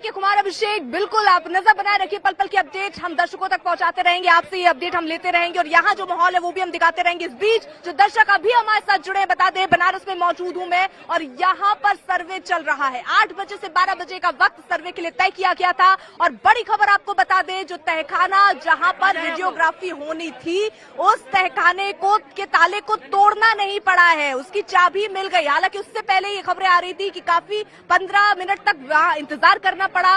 है कुमार अभिषेक, बिल्कुल आप नजर बनाए रखिए, पल पल की अपडेट हम दर्शकों तक पहुंचाते रहेंगे, आपसे ये अपडेट हम लेते रहेंगे और यहाँ जो माहौल है वो भी हम दिखाते रहेंगे। इस बीच जो दर्शक अभी हमारे साथ जुड़े हैं, बता दें बनारस में मौजूद हूं मैं और यहाँ पर सर्वे चल रहा है। 8 बजे से 12 बजे का वक्त सर्वे के लिए तय किया गया था और बड़ी खबर आपको बता दें, जो तहखाना जहाँ पर वीडियोग्राफी होनी थी उस तहखाने के ताले को तोड़ना नहीं पड़ा है, उसकी चाबी मिल गई। हालांकि उससे पहले ये खबरें आ रही थी कि काफी 15 मिनट तक वहाँ इंतजार करना पड़ा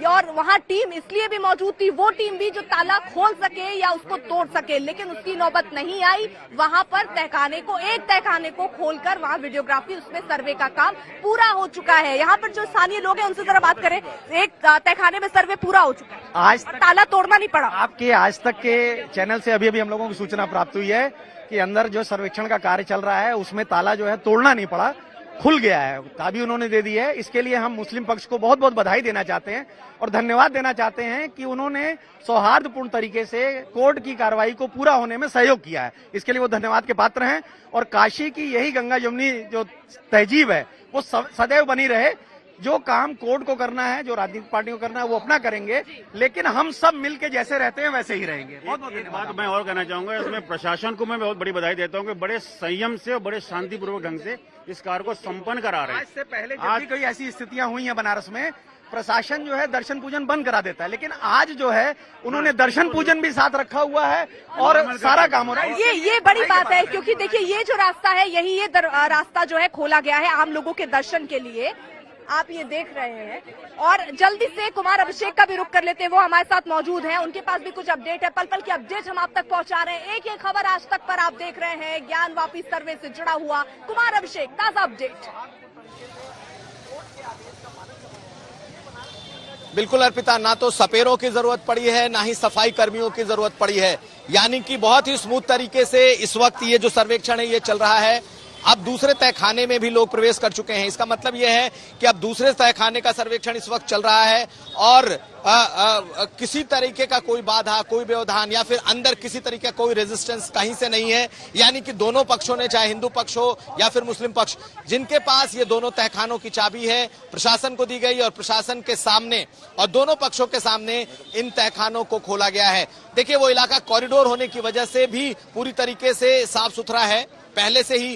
और वहां टीम इसलिए भी मौजूद थी, वो टीम भी जो ताला खोल सके या उसको तोड़ सके, लेकिन उसकी नौबत नहीं आई। वहां पर एक तहखाने को खोलकर वहां वीडियोग्राफी, उसमें सर्वे का काम पूरा हो चुका है। यहाँ पर जो स्थानीय लोग हैं उनसे जरा बात करें, एक तहखाने में सर्वे पूरा हो चुका है, आज ताला तोड़ना नहीं पड़ा। आपके आज तक के चैनल से अभी हम लोगों को सूचना प्राप्त हुई है कि अंदर जो सर्वेक्षण का कार्य चल रहा है उसमें ताला जो है तोड़ना नहीं पड़ा, खुल गया है, चाबी उन्होंने दे दी है। इसके लिए हम मुस्लिम पक्ष को बहुत बहुत बधाई देना चाहते हैं और धन्यवाद देना चाहते हैं कि उन्होंने सौहार्दपूर्ण तरीके से कोर्ट की कार्रवाई को पूरा होने में सहयोग किया है। इसके लिए वो धन्यवाद के पात्र हैं और काशी की यही गंगा जमुनी जो तहजीब है वो सदैव बनी रहे। जो काम कोर्ट को करना है, जो राजनीतिक पार्टियों को करना है वो अपना करेंगे, लेकिन हम सब मिलके जैसे रहते हैं वैसे ही रहेंगे। एक बात मैं और कहना चाहूंगा, इसमें प्रशासन को मैं बहुत बड़ी बधाई देता हूं कि बड़े संयम से और बड़े शांतिपूर्वक ढंग से इस कार्य को संपन्न करा रहे हैं। आज से पहले जब भी कोई ऐसी स्थितियां हुई हैं बनारस में, प्रशासन जो है दर्शन पूजन बंद करा देता है, लेकिन आज जो है उन्होंने दर्शन पूजन भी साथ रखा हुआ है और सारा काम हो रहा है। ये बड़ी बात है, क्योंकि देखिए ये जो रास्ता है यही ये रास्ता जो है खोला गया है आम लोगों के दर्शन के लिए, आप ये देख रहे हैं। और जल्दी से कुमार अभिषेक का भी रुख कर लेते हैं, वो हमारे साथ मौजूद हैं, उनके पास भी कुछ अपडेट है, पल पल की अपडेट हम आप तक पहुंचा रहे हैं। एक खबर आज तक पर आप देख रहे हैं, ज्ञानवापी सर्वे से जुड़ा हुआ कुमार अभिषेक, ताजा अपडेट। बिल्कुल अर्पिता, ना तो सपेरों की जरूरत पड़ी है ना ही सफाई कर्मियों की जरूरत पड़ी है, यानी कि बहुत ही स्मूथ तरीके से इस वक्त ये जो सर्वेक्षण है ये चल रहा है। अब दूसरे तहखाने में भी लोग प्रवेश कर चुके हैं, इसका मतलब यह है कि अब दूसरे तहखाने का सर्वेक्षण इस वक्त चल रहा है और किसी तरीके का कोई बाधा, कोई व्यवधान या फिर अंदर किसी तरीके का कोई रेजिस्टेंस कहीं से नहीं है। यानी कि दोनों पक्षों ने, चाहे हिंदू पक्ष हो या फिर मुस्लिम पक्ष, जिनके पास ये दोनों तहखानों की चाबी है प्रशासन को दी गई और प्रशासन के सामने और दोनों पक्षों के सामने इन तहखानों को खोला गया है। देखिए वो इलाका कॉरिडोर होने की वजह से भी पूरी तरीके से साफ सुथरा है। पहले से ही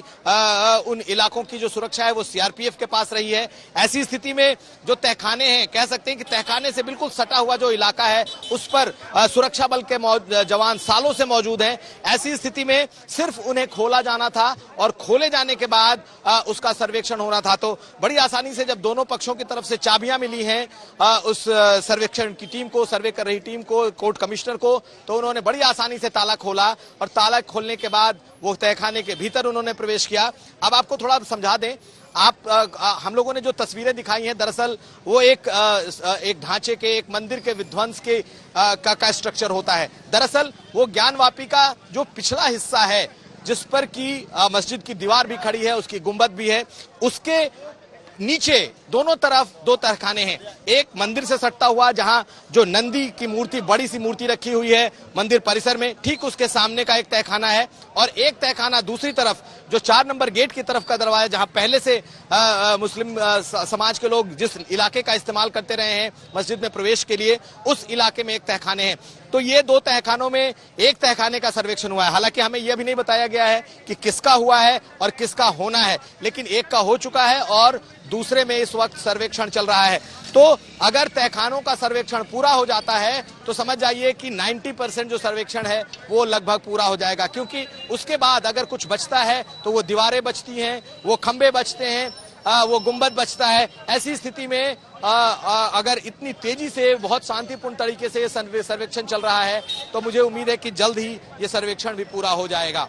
उन इलाकों की जो सुरक्षा है वो सीआरपीएफ के पास रही है। ऐसी स्थिति में जो तहखाने हैं, कह सकते हैं कि तहखाने से बिल्कुल सटा हुआ जो इलाका है उस पर सुरक्षा बल के जवान सालों से मौजूद हैं। ऐसी स्थिति में सिर्फ उन्हें खोला जाना था और खोले जाने के बाद उसका सर्वेक्षण होना था। तो बड़ी आसानी से जब दोनों पक्षों की तरफ से चाबियां मिली हैं उस सर्वेक्षण की टीम को, सर्वे कर रही टीम को, कोर्ट कमिश्नर को, तो उन्होंने बड़ी आसानी से ताला खोला और ताला खोलने के बाद वो तहखाने के भीतर उन्होंने प्रवेश किया। अब आपको थोड़ा समझा दें, हम लोगों ने जो तस्वीरें दिखाई हैं दरअसल वो एक ढांचे के, एक मंदिर के विध्वंस के का स्ट्रक्चर होता है। दरअसल वो ज्ञानवापी का जो पिछला हिस्सा है जिस पर की मस्जिद की दीवार भी खड़ी है, उसकी गुंबद भी है, उसके नीचे दोनों तरफ दो तहखाने हैं। एक मंदिर से सटता हुआ जहां जो नंदी की मूर्ति, बड़ी सी मूर्ति रखी हुई है मंदिर परिसर में, ठीक उसके सामने का एक तहखाना है और एक तहखाना दूसरी तरफ जो 4 नंबर गेट की तरफ का दरवाजा, जहां पहले से मुस्लिम समाज के लोग जिस इलाके का इस्तेमाल करते रहे हैं मस्जिद में प्रवेश के लिए, उस इलाके में एक तहखाने हैं। तो ये दो तहखानों में एक तहखाने का सर्वेक्षण हुआ है। हालांकि हमें यह भी नहीं बताया गया है कि किसका हुआ है और किसका होना है, लेकिन एक का हो चुका है और दूसरे में इस वक्त सर्वेक्षण चल रहा है। तो अगर तहखानों का सर्वेक्षण पूरा हो जाता है तो समझ जाइए कि 90% जो सर्वेक्षण है वो लगभग पूरा हो जाएगा, क्योंकि उसके बाद अगर कुछ बचता है तो वो दीवारें बचती हैं, वो खंबे बचते हैं, वो गुंबद बचता है। ऐसी स्थिति में अगर इतनी तेजी से बहुत शांतिपूर्ण तरीके से ये सर्वेक्षण चल रहा है तो मुझे उम्मीद है कि जल्द ही ये सर्वेक्षण भी पूरा हो जाएगा।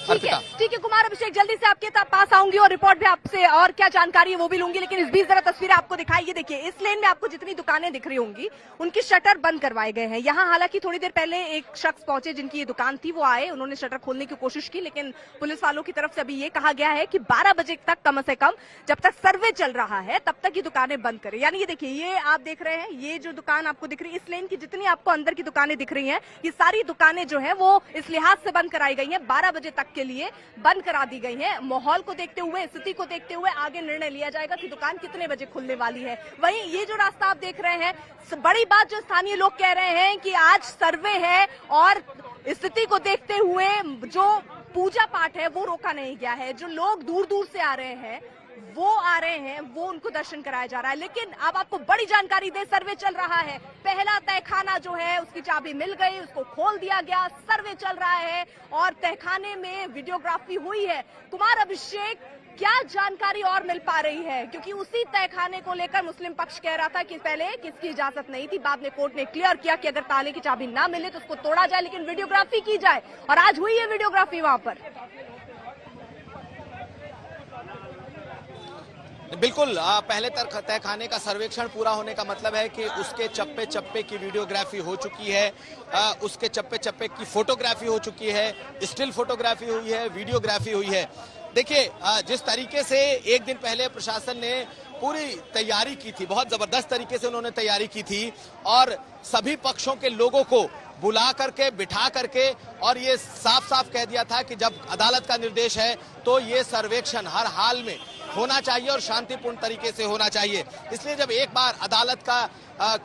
ठीक है कुमार अभिषेक, जल्दी से आपके पास आऊंगी और रिपोर्ट भी आपसे और क्या जानकारी है वो भी लूंगी, लेकिन इस बीच जरा तस्वीरें आपको दिखाई। ये देखिए, इस लेन में आपको जितनी दुकानें दिख रही होंगी उनकी शटर बंद करवाए गए हैं। यहाँ हालांकि थोड़ी देर पहले एक शख्स पहुंचे जिनकी ये दुकान थी, वो आए, उन्होंने शटर खोलने की कोशिश की, लेकिन पुलिस वालों की तरफ से अभी ये कहा गया है कि 12 बजे तक कम से कम, जब तक सर्वे चल रहा है तब तक ये दुकानें बंद करें। यानी ये देखिए, ये आप देख रहे हैं, ये जो दुकान आपको दिख रही है, इस लेन की जितनी आपको अंदर की दुकानें दिख रही हैं, ये सारी दुकानें जो है वो इस लिहाज से बंद कराई गई हैं, 12 बजे तक के लिए बंद करा दी गई है। माहौल को देखते हुए, स्थिति को देखते हुए आगे निर्णय लिया जाएगा कि दुकान कितने बजे खुलने वाली है। वहीं ये जो रास्ता आप देख रहे हैं, बड़ी बात जो स्थानीय लोग कह रहे हैं कि आज सर्वे है और स्थिति को देखते हुए जो पूजा पाठ है वो रोका नहीं गया है। जो लोग दूर दूर से आ रहे हैं वो उनको दर्शन कराया जा रहा है। लेकिन अब आपको बड़ी जानकारी दे, सर्वे चल रहा है। पहला तहखाना जो है उसकी चाबी मिल गई, उसको खोल दिया गया, सर्वे चल रहा है और तहखाने में वीडियोग्राफी हुई है। कुमार अभिषेक, क्या जानकारी और मिल पा रही है? क्योंकि उसी तहखाने को लेकर मुस्लिम पक्ष कह रहा था कि पहले किसकी इजाजत नहीं थी, बाद में कोर्ट ने क्लियर किया कि अगर ताले की चाबी ना मिले तो उसको तोड़ा जाए, लेकिन वीडियोग्राफी की जाए, और आज हुई है वीडियोग्राफी वहां पर। बिल्कुल, पहले तहखाने का सर्वेक्षण पूरा होने का मतलब है कि उसके चप्पे चप्पे की वीडियोग्राफी हो चुकी है, उसके चप्पे चप्पे की फोटोग्राफी हो चुकी है, स्टिल फोटोग्राफी हुई है, वीडियोग्राफी हुई है। देखिए, जिस तरीके से एक दिन पहले प्रशासन ने पूरी तैयारी की थी, बहुत जबरदस्त तरीके से उन्होंने तैयारी की थी और सभी पक्षों के लोगों को बुला करके, बिठा करके, और ये साफ साफ कह दिया था कि जब अदालत का निर्देश है तो ये सर्वेक्षण हर हाल में होना चाहिए और शांतिपूर्ण तरीके से होना चाहिए। इसलिए जब एक बार अदालत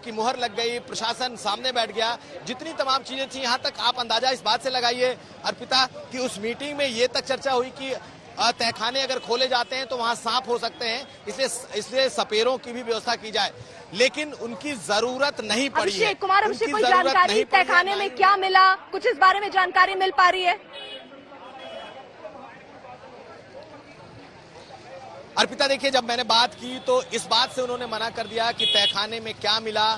की मुहर लग गई, प्रशासन सामने बैठ गया, जितनी तमाम चीजें थी, यहाँ तक आप अंदाजा इस बात से लगाइए अर्पिता कि उस मीटिंग में ये तक चर्चा हुई कि तहखाने अगर खोले जाते हैं तो वहां सांप हो सकते हैं, इसलिए सपेरों की भी व्यवस्था की जाए, लेकिन उनकी जरूरत नहीं पड़ी है। कुमार अभिषेक, कोई जानकारी तहखाने में क्या मिला, कुछ इस बारे में जानकारी मिल पा रही है? अर्पिता, देखिए, जब मैंने बात की तो इस बात से उन्होंने मना कर दिया कि तहखाने में क्या मिला,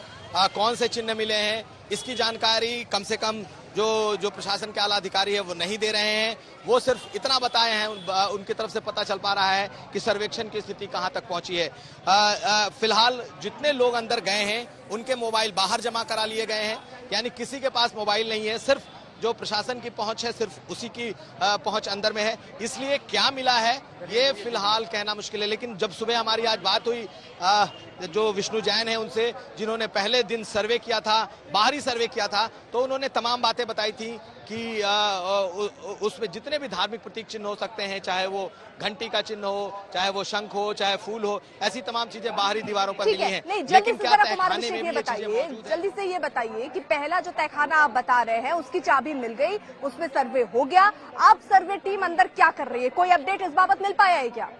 कौन से चिन्ह मिले हैं, इसकी जानकारी कम से कम जो प्रशासन के आला अधिकारी है वो नहीं दे रहे हैं। वो सिर्फ इतना बताए हैं, उनकी तरफ से पता चल पा रहा है कि सर्वेक्षण की स्थिति कहां तक पहुंची है। फिलहाल जितने लोग अंदर गए हैं उनके मोबाइल बाहर जमा करा लिए गए हैं, यानी किसी के पास मोबाइल नहीं है, सिर्फ जो प्रशासन की पहुंच है सिर्फ उसी की पहुंच अंदर में है। इसलिए क्या मिला है ये फिलहाल कहना मुश्किल है। लेकिन जब सुबह हमारी आज बात हुई जो विष्णु जैन है उनसे, जिन्होंने पहले दिन सर्वे किया था, बाहरी सर्वे किया था, तो उन्होंने तमाम बातें बताई थी कि उसमें जितने भी धार्मिक प्रतीक चिन्ह हो सकते हैं, चाहे वो घंटी का चिन्ह हो, चाहे वो शंख हो, चाहे फूल हो, ऐसी तमाम चीजें बाहरी दीवारों पर मिली हैं। लेकिन क्या तहखाने में भी जल्दी से ये बताइए कि पहला जो तहखाना आप बता रहे हैं उसकी चाबी मिल गई, उसमें सर्वे हो गया, अब सर्वे टीम अंदर क्या कर रही है? कोई अपडेट इस बाबत मिल पाया है क्या?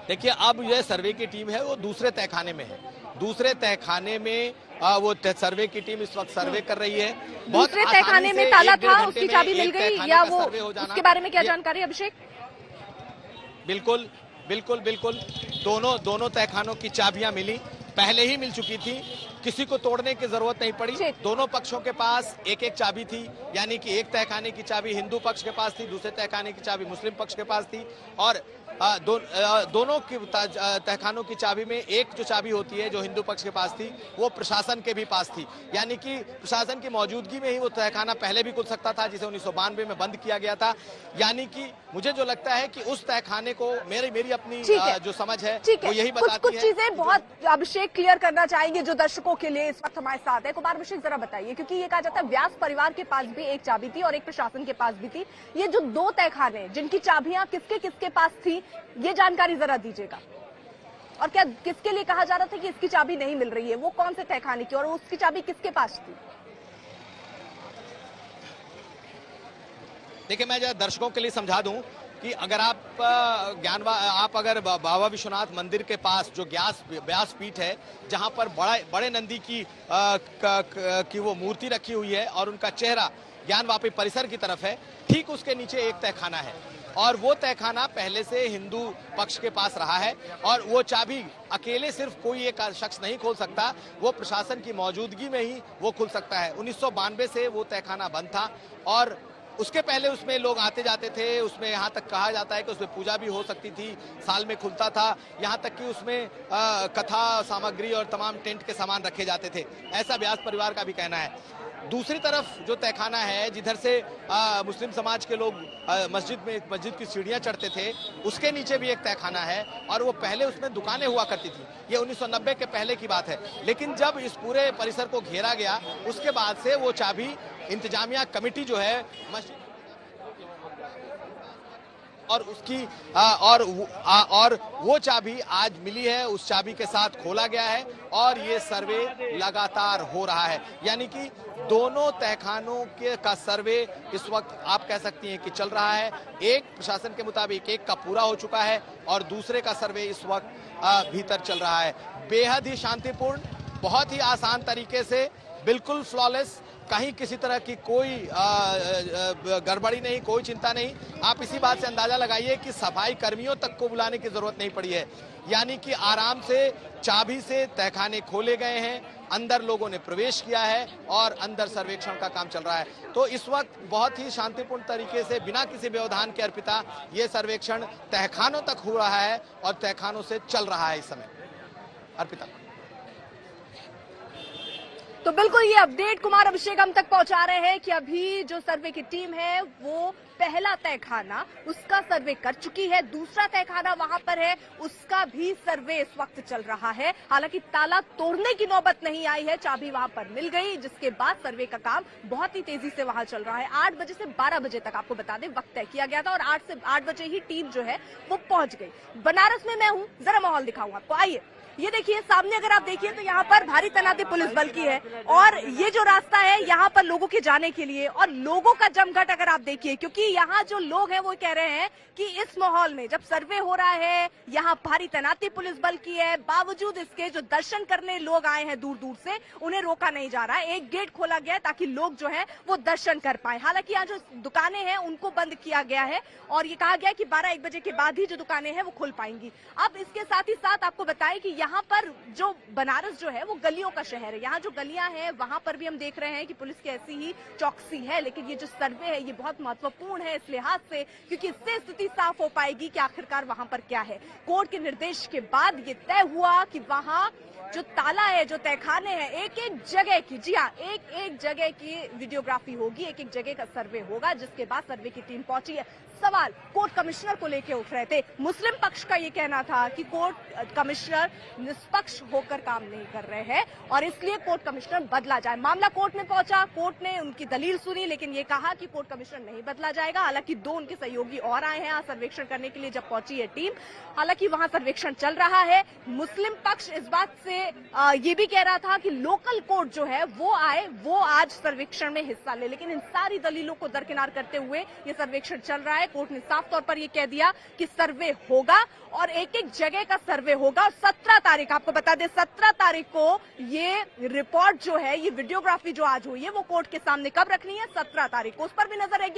देखिए, अब यह सर्वे की टीम है वो दूसरे तहखाने में है, दूसरे तहखाने में वो सर्वे की टीम इस वक्त सर्वे कर रही है। दूसरे तहखाने में ताला था, उसकी चाबी मिल गई या वो, उसके बारे में क्या जानकारी अभिषेक? बिल्कुल बिल्कुल बिल्कुल, दोनों तहखानों की चाबियां मिली, पहले ही मिल चुकी थी, किसी को तोड़ने की जरूरत नहीं पड़ी। दोनों पक्षों के पास एक एक चाबी थी, यानी कि एक तहखाने की चाबी हिंदू पक्ष के पास थी, दूसरे तहखाने की चाबी मुस्लिम पक्ष के पास थी, और दोनों की तहखानों की चाबी में एक जो चाबी होती है जो हिंदू पक्ष के पास थी वो प्रशासन के भी पास थी, यानी कि प्रशासन की मौजूदगी में ही वो तहखाना पहले भी खुल सकता था, जिसे 1992 में बंद किया गया था। यानी कि मुझे जो लगता है कि उस तहखाने को मेरी अपनी जो समझ है वो यही बताती है। कुछ चीजें बहुत अभिषेक क्लियर करना चाहेंगे जो दर्शकों के लिए इस वक्त हमारे साथ है। कुमार अभिषेक, जरा बताइए, क्योंकि ये कहा जाता है व्यास परिवार के पास भी एक चाबी थी और एक प्रशासन के पास भी थी, ये जो दो तहखाने जिनकी चाबियां किसके किसके पास थी ये जानकारी जरा दीजिएगा, और क्या किसके लिए कहा जा रहा था कि इसकी चाबी नहीं मिल रही है, वो कौन से तहखाने की और उसकी चाबी किसके पास थी? देखिए, मैं जरा दर्शकों के लिए समझा दूं कि अगर आप अगर बाबा विश्वनाथ मंदिर के पास जो व्यास पीठ है, जहां पर बड़े नंदी की वो मूर्ति रखी हुई है और उनका चेहरा ज्ञानवापी परिसर की तरफ है, ठीक उसके नीचे एक तहखाना है। और वो तहखाना पहले से हिंदू पक्ष के पास रहा है और वो चाबी अकेले सिर्फ कोई एक शख्स नहीं खोल सकता, वो प्रशासन की मौजूदगी में ही वो खुल सकता है। 1992 से वो तहखाना बंद था और उसके पहले उसमें लोग आते जाते थे, उसमें यहाँ तक कहा जाता है कि उसमें पूजा भी हो सकती थी, साल में खुलता था, यहाँ तक कि उसमें कथा सामग्री और तमाम टेंट के सामान रखे जाते थे, ऐसा व्यास परिवार का भी कहना है। दूसरी तरफ जो तहखाना है जिधर से मुस्लिम समाज के लोग मस्जिद की सीढ़ियां चढ़ते थे, उसके नीचे भी एक तहखाना है और वो पहले उसमें दुकानें हुआ करती थी। ये 1990 के पहले की बात है, लेकिन जब इस पूरे परिसर को घेरा गया उसके बाद से वो चाबी इंतजामिया कमेटी जो है मस्जिद और उसकी और वो चाबी आज मिली है, उस चाबी के साथ खोला गया है और ये सर्वे लगातार हो रहा है। यानी कि दोनों तहखानों का सर्वे इस वक्त आप कह सकती हैं कि चल रहा है। एक प्रशासन के मुताबिक एक का पूरा हो चुका है और दूसरे का सर्वे इस वक्त भीतर चल रहा है। बेहद ही शांतिपूर्ण, बहुत ही आसान तरीके से, बिल्कुल फ्लॉलेस, कहीं किसी तरह की कोई गड़बड़ी नहीं, कोई चिंता नहीं। आप इसी बात से अंदाजा लगाइए कि सफाई कर्मियों तक को बुलाने की जरूरत नहीं पड़ी है, यानी कि आराम से चाबी से तहखाने खोले गए हैं, अंदर लोगों ने प्रवेश किया है और अंदर सर्वेक्षण का काम चल रहा है। तो इस वक्त बहुत ही शांतिपूर्ण तरीके से बिना किसी व्यवधान के अर्पिता ये सर्वेक्षण तहखानों तक हो रहा है और तहखानों से चल रहा है इस समय। अर्पिता। तो बिल्कुल ये अपडेट कुमार अभिषेक हम तक पहुंचा रहे हैं कि अभी जो सर्वे की टीम है वो पहला तहखाना उसका सर्वे कर चुकी है, दूसरा तहखाना वहां पर है उसका भी सर्वे इस वक्त चल रहा है। हालांकि ताला तोड़ने की नौबत नहीं आई है, चाबी वहां पर मिल गई, जिसके बाद सर्वे का काम बहुत ही तेजी से वहां चल रहा है। 8 बजे से 12 बजे तक आपको बता दें वक्त तय किया गया था और 8 बजे ही टीम जो है वो पहुंच गई। बनारस में मैं हूं, जरा माहौल दिखाऊं आपको, आइए। ये देखिए सामने अगर आप देखिए तो यहाँ पर भारी तैनाती पुलिस बल की है और ये जो रास्ता है यहाँ पर लोगों के जाने के लिए, और लोगों का जमघट अगर आप देखिए, क्योंकि यहाँ जो लोग हैं वो कह रहे हैं कि इस माहौल में जब सर्वे हो रहा है, यहाँ भारी तैनाती पुलिस बल की है, बावजूद इसके जो दर्शन करने लोग आए हैं दूर दूर से, उन्हें रोका नहीं जा रहा है। एक गेट खोला गया है ताकि लोग जो है वो दर्शन कर पाए। हालांकि यहाँ जो दुकानें हैं उनको बंद किया गया है और ये कहा गया है कि 12-1 बजे के बाद ही जो दुकानें हैं वो खुल पाएंगी। अब इसके साथ ही साथ आपको बताएं कि यहाँ पर जो बनारस जो है वो गलियों का शहर है, यहाँ जो गलियां हैं वहां पर भी हम देख रहे हैं कि पुलिस की ऐसी ही चौकसी है। लेकिन ये जो सर्वे है ये बहुत महत्वपूर्ण है इस लिहाज से क्योंकि इससे स्थिति साफ हो पाएगी कि आखिरकार वहां पर क्या है। कोर्ट के निर्देश के बाद ये तय हुआ कि वहां जो ताला है, जो तहखाने हैं, एक एक जगह की, जी हाँ, एक एक जगह की वीडियोग्राफी होगी, एक एक जगह का सर्वे होगा, जिसके बाद सर्वे की टीम पहुंची है। सवाल कोर्ट कमिश्नर को लेकर उठ रहे थे। मुस्लिम पक्ष का ये कहना था कि कोर्ट कमिश्नर निष्पक्ष होकर काम नहीं कर रहे हैं और इसलिए कोर्ट कमिश्नर बदला जाए। मामला कोर्ट में पहुंचा, कोर्ट ने उनकी दलील सुनी, लेकिन ये कहा कि कोर्ट कमिश्नर नहीं बदला जाएगा। हालांकि 2 उनके सहयोगी और आए हैं यहाँ सर्वेक्षण करने के लिए जब पहुंची है टीम। हालांकि वहां सर्वेक्षण चल रहा है। मुस्लिम पक्ष इस बात से ये भी कह रहा था कि लोकल कोर्ट जो है वो आए, वो आज सर्वेक्षण में हिस्सा ले, लेकिन इन सारी दलीलों को दरकिनार करते हुए ये सर्वेक्षण चल रहा है। कोर्ट ने साफ तौर पर ये कह दिया कि सर्वे होगा और एक एक जगह का सर्वे होगा। 17 तारीख आपको बता दें, 17 तारीख को ये रिपोर्ट जो है, ये वीडियोग्राफी जो आज हुई है वो कोर्ट के सामने कब रखनी है, 17 तारीख को, उस पर भी नजर रहेगी।